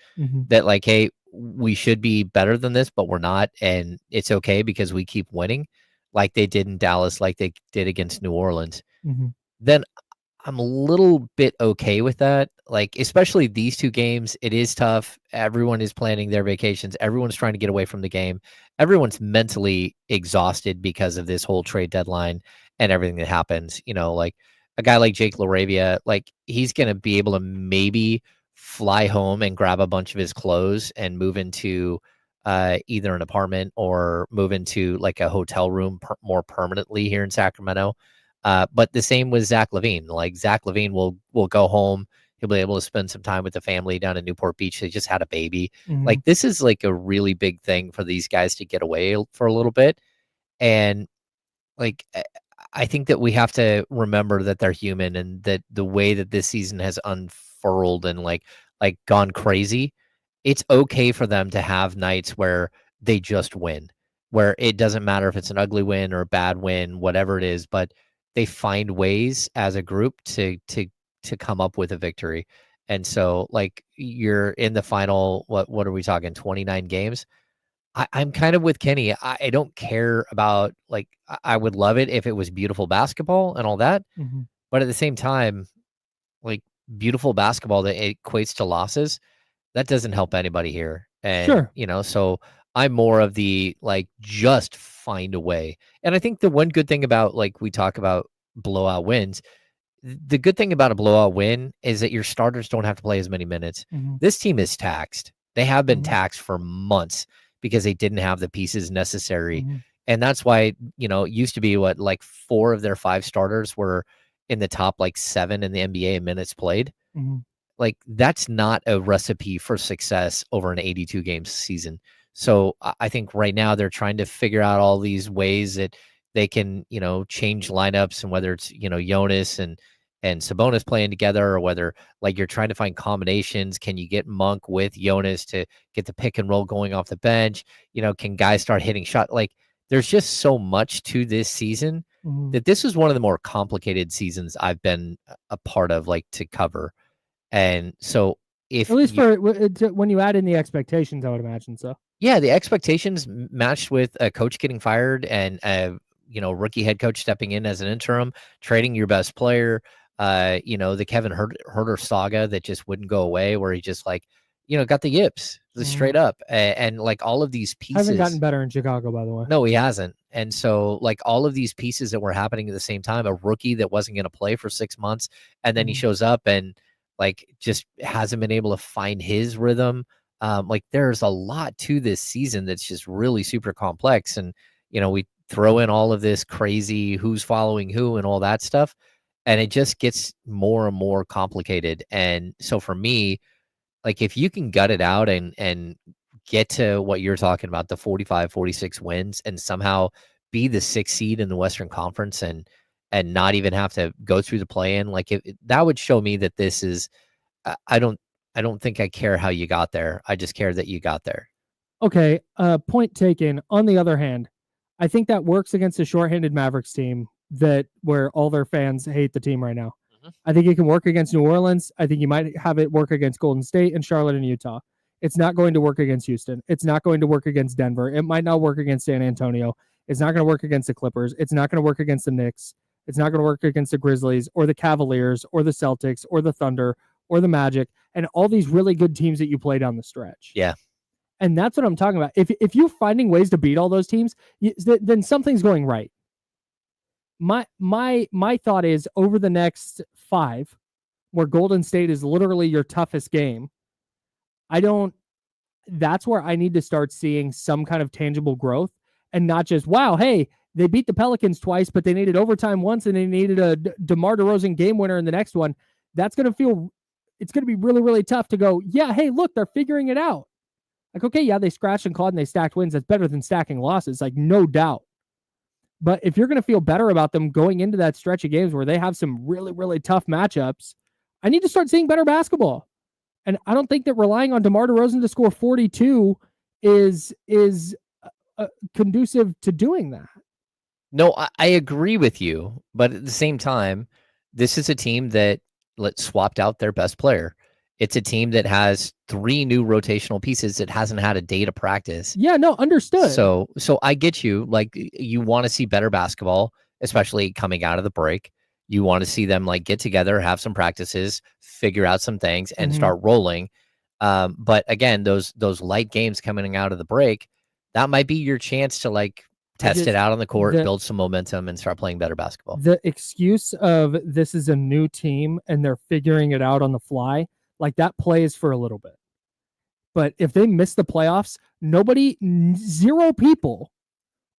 that like, hey, we should be better than this, but we're not. And it's okay because we keep winning like they did in Dallas, like they did against New Orleans. Then I'm a little bit okay with that. Like, especially these 2 games, it is tough. Everyone is planning their vacations. Everyone's trying to get away from the game. Everyone's mentally exhausted because of this whole trade deadline and everything that happens. You know, like a guy like Jake LaRavia, like he's going to be able to maybe fly home and grab a bunch of his clothes and move into either an apartment or move into like a hotel room more permanently here in Sacramento. But the same with Zach LaVine. Like Zach LaVine will go home. He'll be able to spend some time with the family down in Newport Beach. They just had a baby. Like this is like a really big thing for these guys to get away for a little bit. And like, I think that we have to remember that they're human and that the way that this season has unfurled and like gone crazy, it's okay for them to have nights where they just win, where it doesn't matter if it's an ugly win or a bad win, whatever it is, but they find ways as a group to come up with a victory. And so like you're in the final, what are we talking? 29 games. I'm kind of with Kenny. I don't care about like, I would love it if it was beautiful basketball and all that. But at the same time, like beautiful basketball that equates to losses that doesn't help anybody here. And, Sure. So I'm more of the, like, just find a way. And I think the one good thing about, like, we talk about blowout wins, the good thing about a blowout win is that your starters don't have to play as many minutes. Mhm. This team is taxed. They have been Mhm. taxed for months because they didn't have the pieces necessary. Mhm. And that's why, it used to be like 4 of their 5 starters were in the top, like, 7 in the NBA in minutes played. Mhm. Like, that's not a recipe for success over an 82 game season. So I think right now they're trying to figure out all these ways that they can, change lineups, and whether it's, Jonas and Sabonis playing together, or whether, like, you're trying to find combinations. Can you get Monk with Jonas to get the pick and roll going off the bench? Can guys start hitting shot? Like, there's just so much to this season Mhm. that this is one of the more complicated seasons I've been a part of, like, to cover. And so if At least you, when you add in the expectations, I would imagine so. yeah, the expectations matched with a coach getting fired and rookie head coach stepping in as an interim, trading your best player, the Kevin Herter saga that just wouldn't go away, where he just, like, got the yips, just straight up, and like all of these pieces. Hasn't gotten better in Chicago, by the way. No, he hasn't. And so, like, all of these pieces that were happening at the same time, a rookie that wasn't going to play for 6 months, and then he Mhm. shows up and, like, just hasn't been able to find his rhythm. Like, there's a lot to this season that's just really super complex. And, we throw in all of this crazy who's following who and all that stuff, and it just gets more and more complicated. And so for me, like, if you can gut it out and get to what you're talking about, the 45, 46 wins, and somehow be the 6th seed in the Western Conference, and not even have to go through the play-in, like, that would show me that this is, I don't think I care how you got there. I just care that you got there. Okay, point taken. On the other hand, I think that works against a shorthanded Mavericks team where all their fans hate the team right now. Mhm. I think it can work against New Orleans. I think you might have it work against Golden State and Charlotte and Utah. It's not going to work against Houston. It's not going to work against Denver. It might not work against San Antonio. It's not going to work against the Clippers. It's not going to work against the Knicks. It's not going to work against the Grizzlies or the Cavaliers or the Celtics or the Thunder or the Magic and all these really good teams that you play down the stretch. Yeah. And that's what I'm talking about. If you're finding ways to beat all those teams, then something's going right. My thought is, over the next 5, where Golden State is literally your toughest game, that's where I need to start seeing some kind of tangible growth, and not just, wow, hey, they beat the Pelicans twice, but they needed overtime once, and they needed a DeMar DeRozan game winner in the next one. It's going to be really, really tough to go, yeah, hey, look, they're figuring it out. Like, okay, yeah, they scratched and clawed and they stacked wins. That's better than stacking losses, like, no doubt. But if you're going to feel better about them going into that stretch of games where they have some really, really tough matchups, I need to start seeing better basketball. And I don't think that relying on DeMar DeRozan to score 42 is conducive to doing that. No, I agree with you. But at the same time, this is a team that swapped out their best player. It's a team that has 3 new rotational pieces that hasn't had a day to practice. Yeah, no, understood. So I get you. Like, you want to see better basketball, especially coming out of the break. You want to see them, like, get together, have some practices, figure out some things, and start rolling. But again, those light games coming out of the break, that might be your chance to, like, test it out on the court, build some momentum, and start playing better basketball. The excuse of this is a new team and they're figuring it out on the fly, like, that plays for a little bit. But if they miss the playoffs, 0 people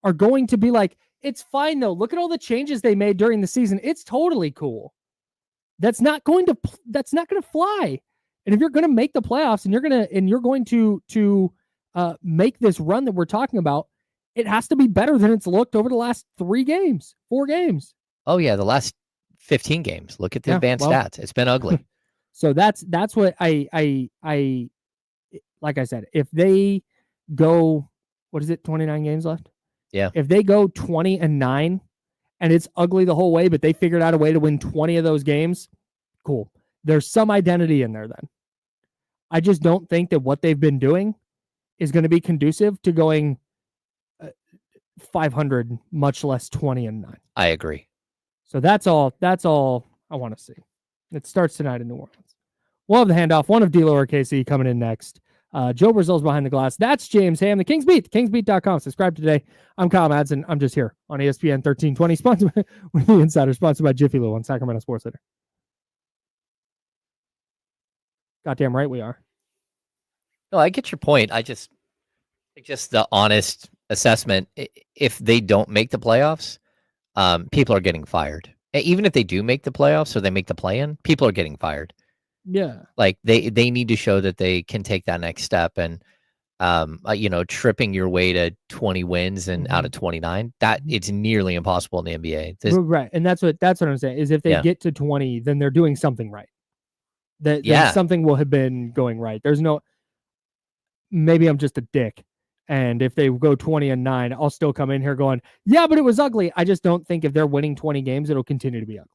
are going to be like, it's fine though. Look at all the changes they made during the season. It's totally cool. That's not going to fly. And if you're going to make the playoffs and you're going to make this run that we're talking about, it has to be better than it's looked over the last 4 games. Oh yeah, the last 15 games. Look at the advanced stats. It's been ugly. So that's what I like I said, if they go, what is it, 29 games left? Yeah. If they go 20-9 and it's ugly the whole way, but they figured out a way to win 20 of those games, cool. There's some identity in there then. I just don't think that what they've been doing is going to be conducive to going 500, much less 20-9. I agree. So that's all I want to see. It starts tonight in New Orleans. We'll have the handoff. One of D-Lo or KC coming in next. Joe Brazil's behind the glass. That's James Ham. The Kings Beat. KingsBeat.com. Subscribe today. I'm Kyle Madsen. I'm just here on ESPN 1320. Sponsored by the Insider. Sponsored by Jiffy Lube on Sacramento Sports Center. Goddamn right we are. No, I get your point. Just the honest assessment. If they don't make the playoffs, people are getting fired. Even if they do make the playoffs or they make the play-in, people are getting fired. Yeah. Like they need to show that they can take that next step, and tripping your way to 20 wins and out of 29, that it's nearly impossible in the NBA. Right. And that's what I'm saying is if they get to 20, then they're doing something right. Then something will have been going right. There's no, maybe I'm just a dick. And if they go 20-9, I'll still come in here going, yeah, but it was ugly. I just don't think if they're winning 20 games, it'll continue to be ugly.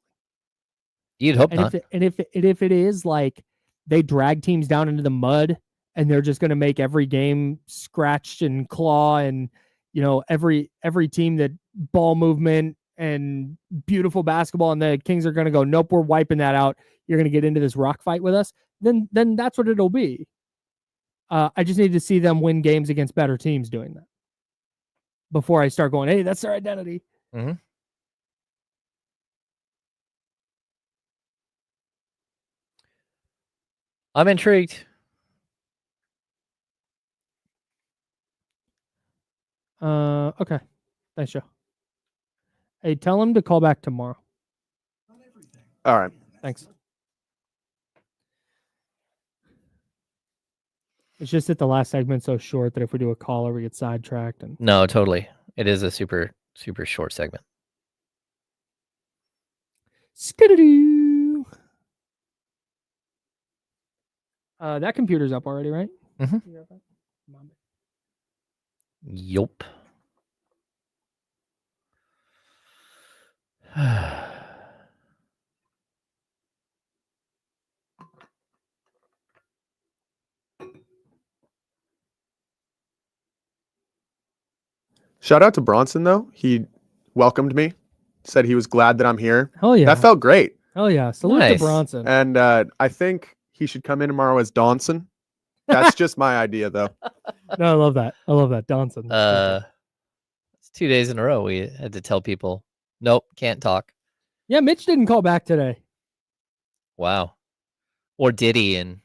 You'd hope not. If it is like they drag teams down into the mud and they're just going to make every game scratch and claw, and every team that ball movement and beautiful basketball, and the Kings are going to go, nope, we're wiping that out. You're going to get into this rock fight with us. Then that's what it'll be. I just need to see them win games against better teams doing that before I start going, hey, that's their identity. Mm-hmm. I'm intrigued. Okay. Thanks, Joe. Hey, tell him to call back tomorrow. All right. Thanks. It's just that the last segment's so short that if we do a caller, we get sidetracked. And no, totally. It is a super, super short segment. Skidoo. That computer's up already, right? Mm-hmm. Yup. Shout out to Bronson, though. He welcomed me, said he was glad that I'm here. Hell yeah. That felt great. Hell yeah. Salute to Bronson. And I think he should come in tomorrow as Donson. That's just my idea, though. No, I love that. Donson. It's 2 days in a row we had to tell people, nope, can't talk. Yeah, Mitch didn't call back today. Wow. Or did he? And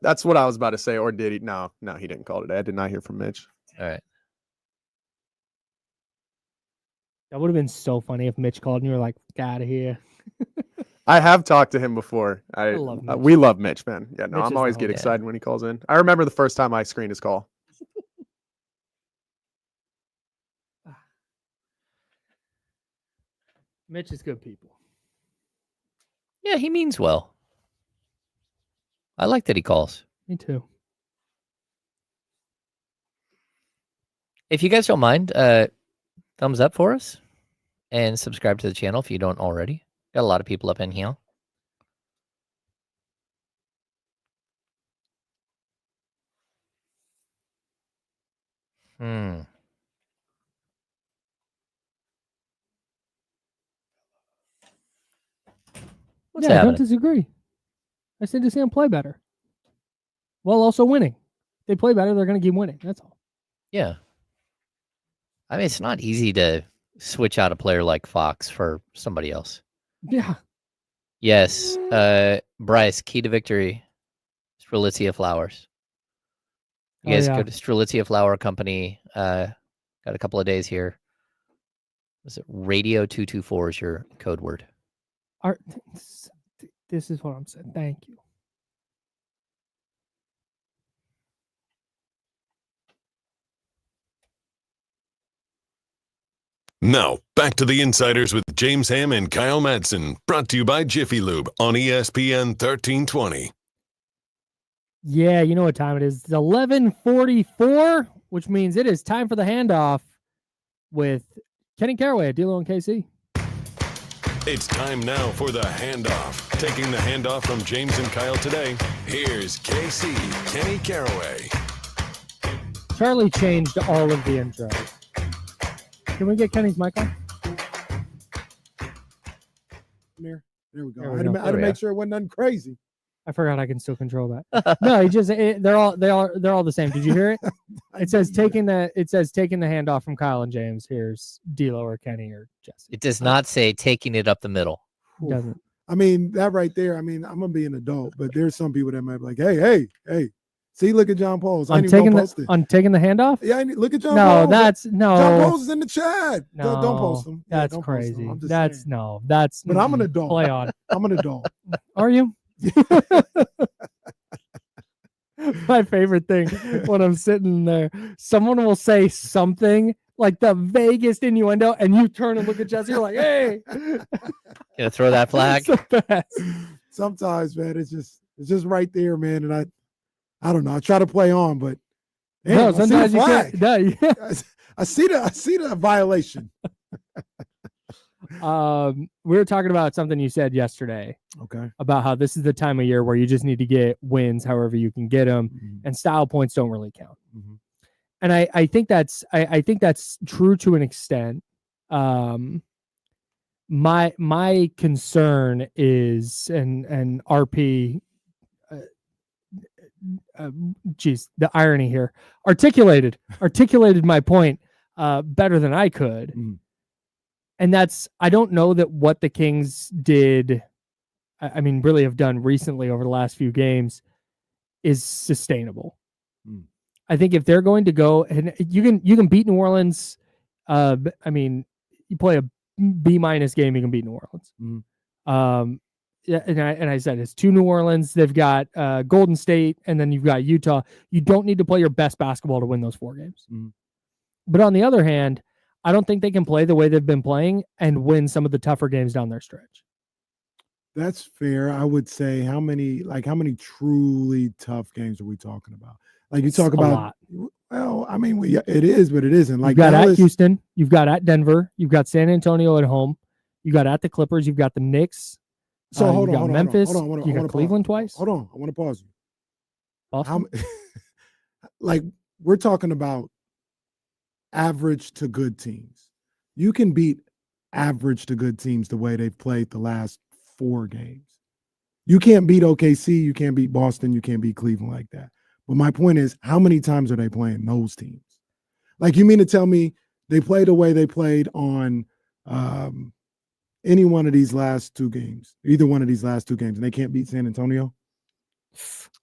that's what I was about to say. Or did he? No, he didn't call today. I did not hear from Mitch. All right. That would have been so funny if Mitch called and you were like, get out of here. I have talked to him before. We love Mitch, man. Yeah, no, Mitch I'm always excited when he calls in. I remember the first time I screened his call. Mitch is good people. Yeah, he means well. I like that he calls. Me too. If you guys don't mind, thumbs up for us and subscribe to the channel if you don't already. Got a lot of people up in here. What's happening? I don't disagree. I said to see them play better. While also winning. If they play better, they're going to keep winning. That's all. Yeah. I mean, it's not easy to switch out a player like Fox for somebody else. Yeah. Yes. Bryce, key to victory. Strelitzia Flowers. You guys go to Strelitzia Flower Company. Got a couple of days here. Was it Radio 224 is your code word? This is what I'm saying. Thank you. Now, back to the Insiders with James Ham and Kyle Madsen, brought to you by Jiffy Lube on ESPN 1320. Yeah, you know what time it is. It's 11:44, which means it is time for the handoff with Kenny Caraway at D-Lo and KC. It's time now for the handoff. Taking the handoff from James and Kyle today, here's KC, Kenny Caraway. Charlie changed all of the intros. Can we get Kenny's mic on? There we go. I had to make sure it wasn't nothing crazy. I forgot I can still control that. No, they're all the same. Did you hear it? It says taking the handoff from Kyle and James. Here's D'Lo or Kenny or Jesse. It does not say taking it up the middle. It doesn't. I mean, that right there. I mean, I'm gonna be an adult, but there's some people that might be like, hey. See, look at John Paul's. I'm taking the handoff. Yeah, look at John. No, Paul's. no. John Paul's is in the chat. No, don't post him. Yeah, that's don't crazy. Post him. That's saying. That's. But I'm an adult. Play on. I'm an adult. Are you? My favorite thing when I'm sitting there, someone will say something like the vaguest innuendo, and you turn and look at Jesse. You're like, "Hey, Gonna throw that flag." It's the best. Sometimes, man, it's just right there, man. And I don't know. I try to play on, but man, no, sometimes you can't. No, yeah. I see the violation. We were talking about something you said yesterday. Okay. About how this is the time of year where you just need to get wins, however you can get them, and style points don't really count. Mm-hmm. And I think that's true to an extent. My concern is and RP. The irony here. Articulated my point better than I could. Mm-hmm. And that's, I don't know that what the Kings did, I mean, really have done recently over the last few games is sustainable. Mm. I think if they're going to go, and you can beat New Orleans. I mean, you play a B- game, you can beat New Orleans. Mm. Yeah, and I said it's 2 New Orleans. They've got Golden State, and then you've got Utah. You don't need to play your best basketball to win those 4 games. Mm. But on the other hand, I don't think they can play the way they've been playing and win some of the tougher games down their stretch. That's fair. I would say how many truly tough games are we talking about? Like you talk about, lot. Well, I mean, it is, but it isn't. Like you've got Dallas, at Houston, you've got at Denver, you've got San Antonio at home, you got at the Clippers, you've got the Knicks. So hold on, Memphis. Hold on, you got Cleveland twice. Hold on, I want to pause you. Boston? Like we're talking about average to good teams. You can beat average to good teams the way they've played the last 4 games. You can't beat OKC, you can't beat Boston, you can't beat Cleveland like that. But my point is, how many times are they playing those teams? Like, you mean to tell me they play the way they played on any one of these last 2 games, either one of these last 2 games, and they can't beat San Antonio?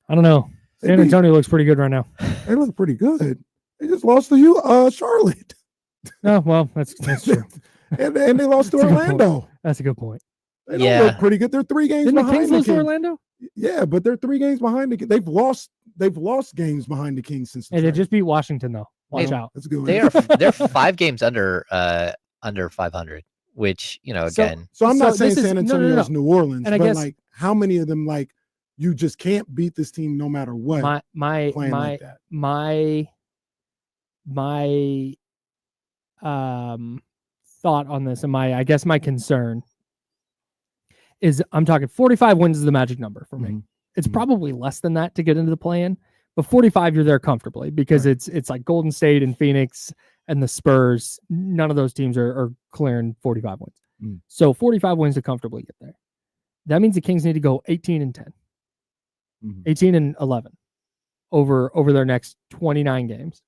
I don't know. San Antonio looks pretty good right now. They look pretty good. They just lost to Charlotte. Oh, well, that's true. and they lost to Orlando. That's a good point. They don't look pretty good. They're 3 games Didn't behind the Kings lose to Orlando? Yeah, but they're 3 games behind the Kings. They've lost games behind the Kings since. Hey, they just beat Washington though. Watch out. That's a good. They're 5 games under 500, which again. So I'm not saying San Antonio is New Orleans, and I but guess, like how many of them like you just can't beat this team no matter what. My thought on this and I guess my concern is I'm talking 45 wins is the magic number for me. It's probably less than that to get into the play-in, but 45 you're there comfortably because it's like Golden State and Phoenix and the Spurs. None of those teams are clearing 45 wins. So 45 wins to comfortably get there. That means the Kings need to go 18-10, 18-11 over their next 29 games.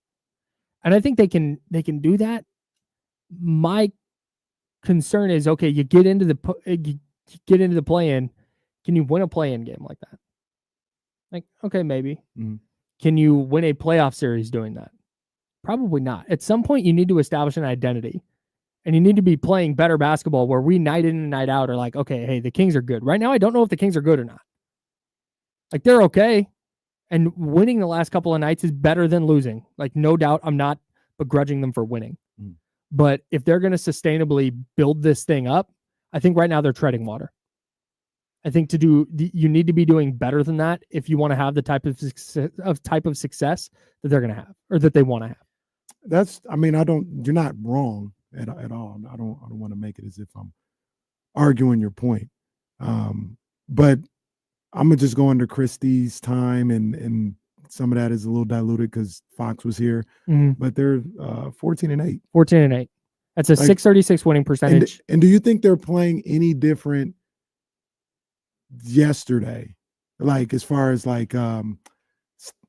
And I think they can do that. My concern is, okay, you get into the play-in. Can you win a play-in game like that? Like, okay, maybe. Can you win a playoff series doing that? Probably not. At some point, you need to establish an identity, and you need to be playing better basketball where we night in and night out are like, okay, hey, the Kings are good. Right now, I don't know if the Kings are good or not. Like, they're okay. And winning the last couple of nights is better than losing. Like, no doubt, I'm not begrudging them for winning. But if they're going to sustainably build this thing up, I think right now they're treading water. I think you need to be doing better than that if you want to have the type of success that they're going to have or that they want to have. You're not wrong at all. I don't want to make it as if I'm arguing your point. But I'm going to just go into Christie's time and some of that is a little diluted because Fox was here, but they're 14-8. 14-8. That's a 636 winning percentage. And do you think they're playing any different yesterday like as far as like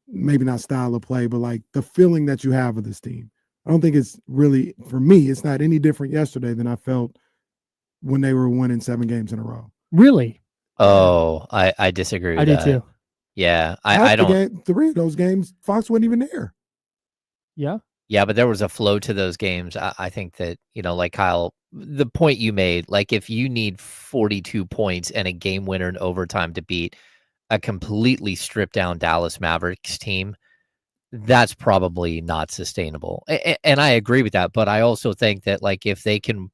maybe not style of play, but like the feeling that you have of this team. I don't think it's really, for me, it's not any different yesterday than I felt when they were winning 7 games in a row. Really? Oh, I disagree with I do that. too. Yeah, I Half the don't. game, 3 of those games, Fox wasn't even there. Yeah. Yeah, but there was a flow to those games. I think that, like Kyle, the point you made, like if you need 42 points and a game winner in overtime to beat a completely stripped down Dallas Mavericks team, that's probably not sustainable. And I agree with that. But I also think that like if they can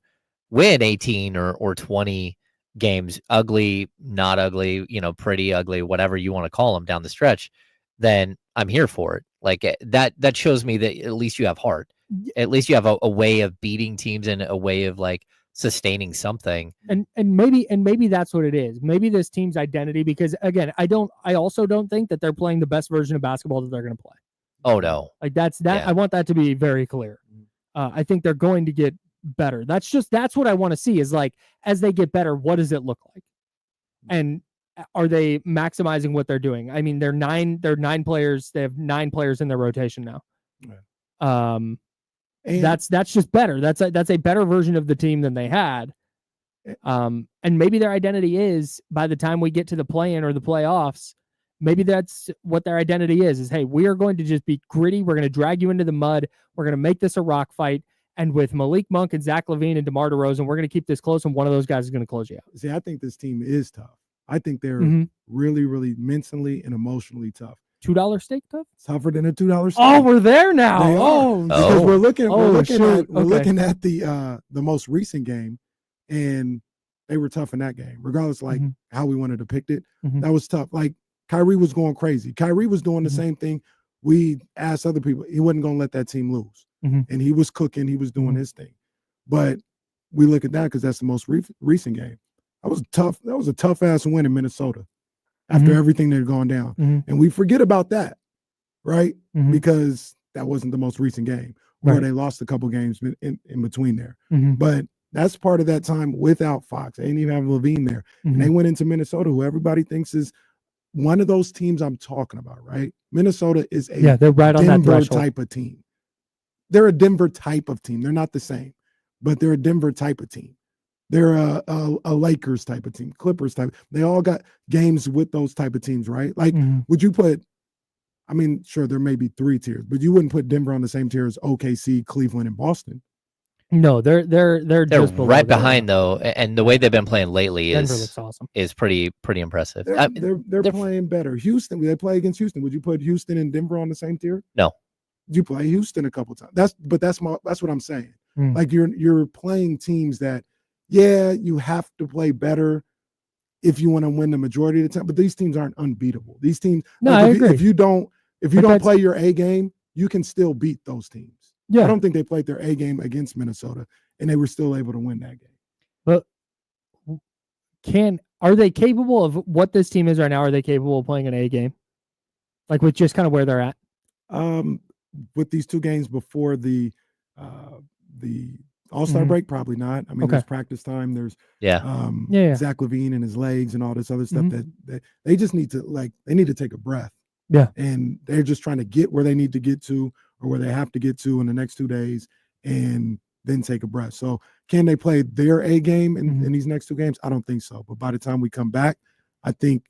win 18 or 20 games, ugly, not ugly, pretty ugly, whatever you want to call them down the stretch, then I'm here for it. Like that shows me that at least you have heart. At least you have a way of beating teams and a way of like sustaining something. And maybe that's what it is. Maybe this team's identity, because again, I also don't think that they're playing the best version of basketball that they're going to play. Oh no. Like that's that. Yeah. I want that to be very clear. I think they're going to get better. That's what I want to see, is like, as they get better, what does it look like? And are they maximizing what they're doing? I mean, they're 9 players. They have 9 players in their rotation now. And that's just better. That's a better version of the team than they had. And maybe their identity is, by the time we get to the play-in or the playoffs, maybe that's what their identity is, hey, we are going to just be gritty. We're going to drag you into the mud. We're going to make this a rock fight. And with Malik Monk and Zach LaVine and DeMar DeRozan, we're going to keep this close, and one of those guys is going to close you out. See, I think this team is tough. I think they're really, really mentally and emotionally tough. $2 steak tough? Tougher than a $2 steak. Oh, we're there now. They are. Because we're looking at the most recent game, and they were tough in that game, regardless like how we wanted to depict it. That was tough. Like Kyrie was going crazy. Kyrie was doing the same thing we asked other people. He wasn't going to let that team lose. And he was cooking. He was doing his thing. But we look at that because that's the most recent game. That was tough. That was a tough ass win in Minnesota after everything that had gone down. And we forget about that, right? Because that wasn't the most recent game, or they lost a couple games in between there. But that's part of that time without Fox. They didn't even have Levine there. And they went into Minnesota, who everybody thinks is one of those teams I'm talking about, right? Minnesota is a they're right on that Denver threshold type of team. They're a Denver type of team. They're not the same, but they're a Denver type of team. They're a Lakers type of team, Clippers type. They all got games with those type of teams, right? Like, would you put, I mean, sure, there may be 3 tiers, but you wouldn't put Denver on the same tier as OKC, Cleveland, and Boston. No, they're just right behind though, and the way they've been playing lately Denver looks awesome. is pretty impressive. They're playing better. Houston, they play against Houston. Would you put Houston and Denver on the same tier? No. You play Houston a couple times. That's what I'm saying. Like you're playing teams that, yeah, you have to play better if you want to win the majority of the time. But these teams aren't unbeatable. These teams, no, I agree. If you don't play your A game, you can still beat those teams. Yeah, I don't think they played their A game against Minnesota, and they were still able to win that game. But are they capable of what this team is right now? Are they capable of playing an A game, like with just kind of where they're at? With these 2 games before the All-Star break, probably not. I mean, there's practice time. There's Zach LaVine and his legs and all this other stuff that they just need to take a breath. Yeah, and they're just trying to get where they need to get to, or where they have to get to in the next 2 days, and then take a breath. So can they play their A game in these next 2 games? I don't think so. But by the time we come back, I think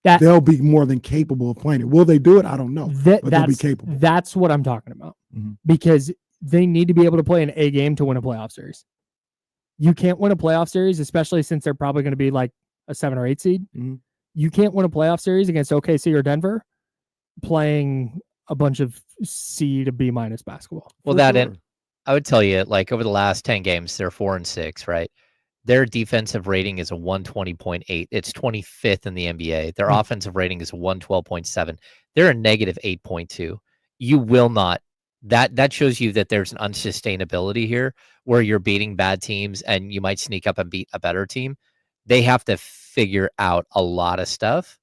they'll be more than capable of playing it. Will they do it? I don't know. But they'll be capable. That's what I'm talking about. Because they need to be able to play an A game to win a playoff series. You can't win a playoff series, especially since they're probably going to be like a 7 or 8 seed. You can't win a playoff series against OKC or Denver playing a bunch of C to B minus basketball. Well, and I would tell you, like over the last 10 games, they're 4-6, right? Their defensive rating is a 120.8. It's 25th in the NBA. Their offensive rating is a 112.7. They're a negative 8.2. You will not. That shows you that there's an unsustainability here where you're beating bad teams and you might sneak up and beat a better team. They have to figure out a lot of stuff.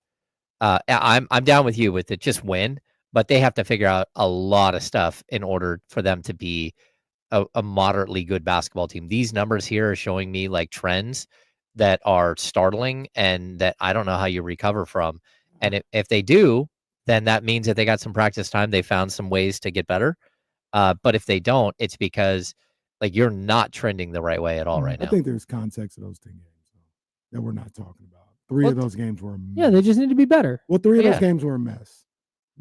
I'm down with you with it. Just win, but they have to figure out a lot of stuff in order for them to be a moderately good basketball team. These numbers here are showing me like trends that are startling and that I don't know how you recover from. And if they do, then that means that they got some practice time. They found some ways to get better. But if they don't, it's because like you're not trending the right way at all right now. I think there's context to those 10 games that we're not talking about. Three of those games were a mess. Yeah, they just need to be better. Well, three of those games were a mess.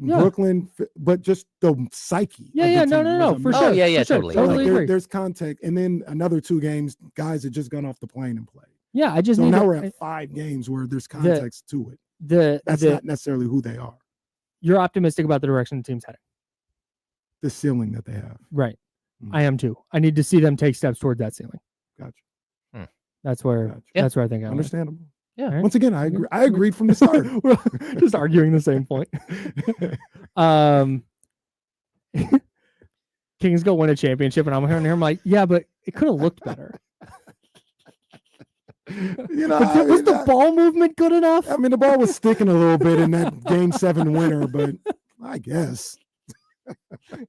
Yeah. Brooklyn, but just the psyche. Yeah, no, for sure. Oh, yeah, for sure. totally. Totally agree. There's context, and then another 2 games, guys had just gone off the plane and played. Yeah, I just So need now to, we're at 5 games where there's context to it. That's not necessarily who they are. You're optimistic about the direction the team's heading. The ceiling that they have. Right. I am too. I need to see them take steps toward that ceiling. Gotcha. That's where that's where I think I'm understandable. Yeah. Right. Once again, I agree. I agreed from the start. We're just arguing the same point. Kings go win a championship, and I'm hearing here. I'm like, yeah, but it could have looked better. Was the ball movement good enough? I mean, the ball was sticking a little bit in that Game 7 winner, but I guess.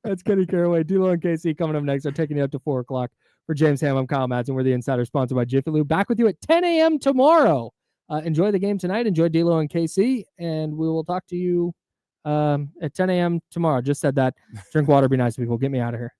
That's Kenny Caraway. D-Lo and KC coming up next. They're taking you up to 4 o'clock. For James Ham, I'm Kyle Madsen. We're the Insider, sponsored by Jiffy Lube. Back with you at 10 a.m. tomorrow. Enjoy the game tonight. Enjoy D-Lo and KC, and we will talk to you at 10 a.m. tomorrow. Just said that. Drink water. Be nice to people. Get me out of here.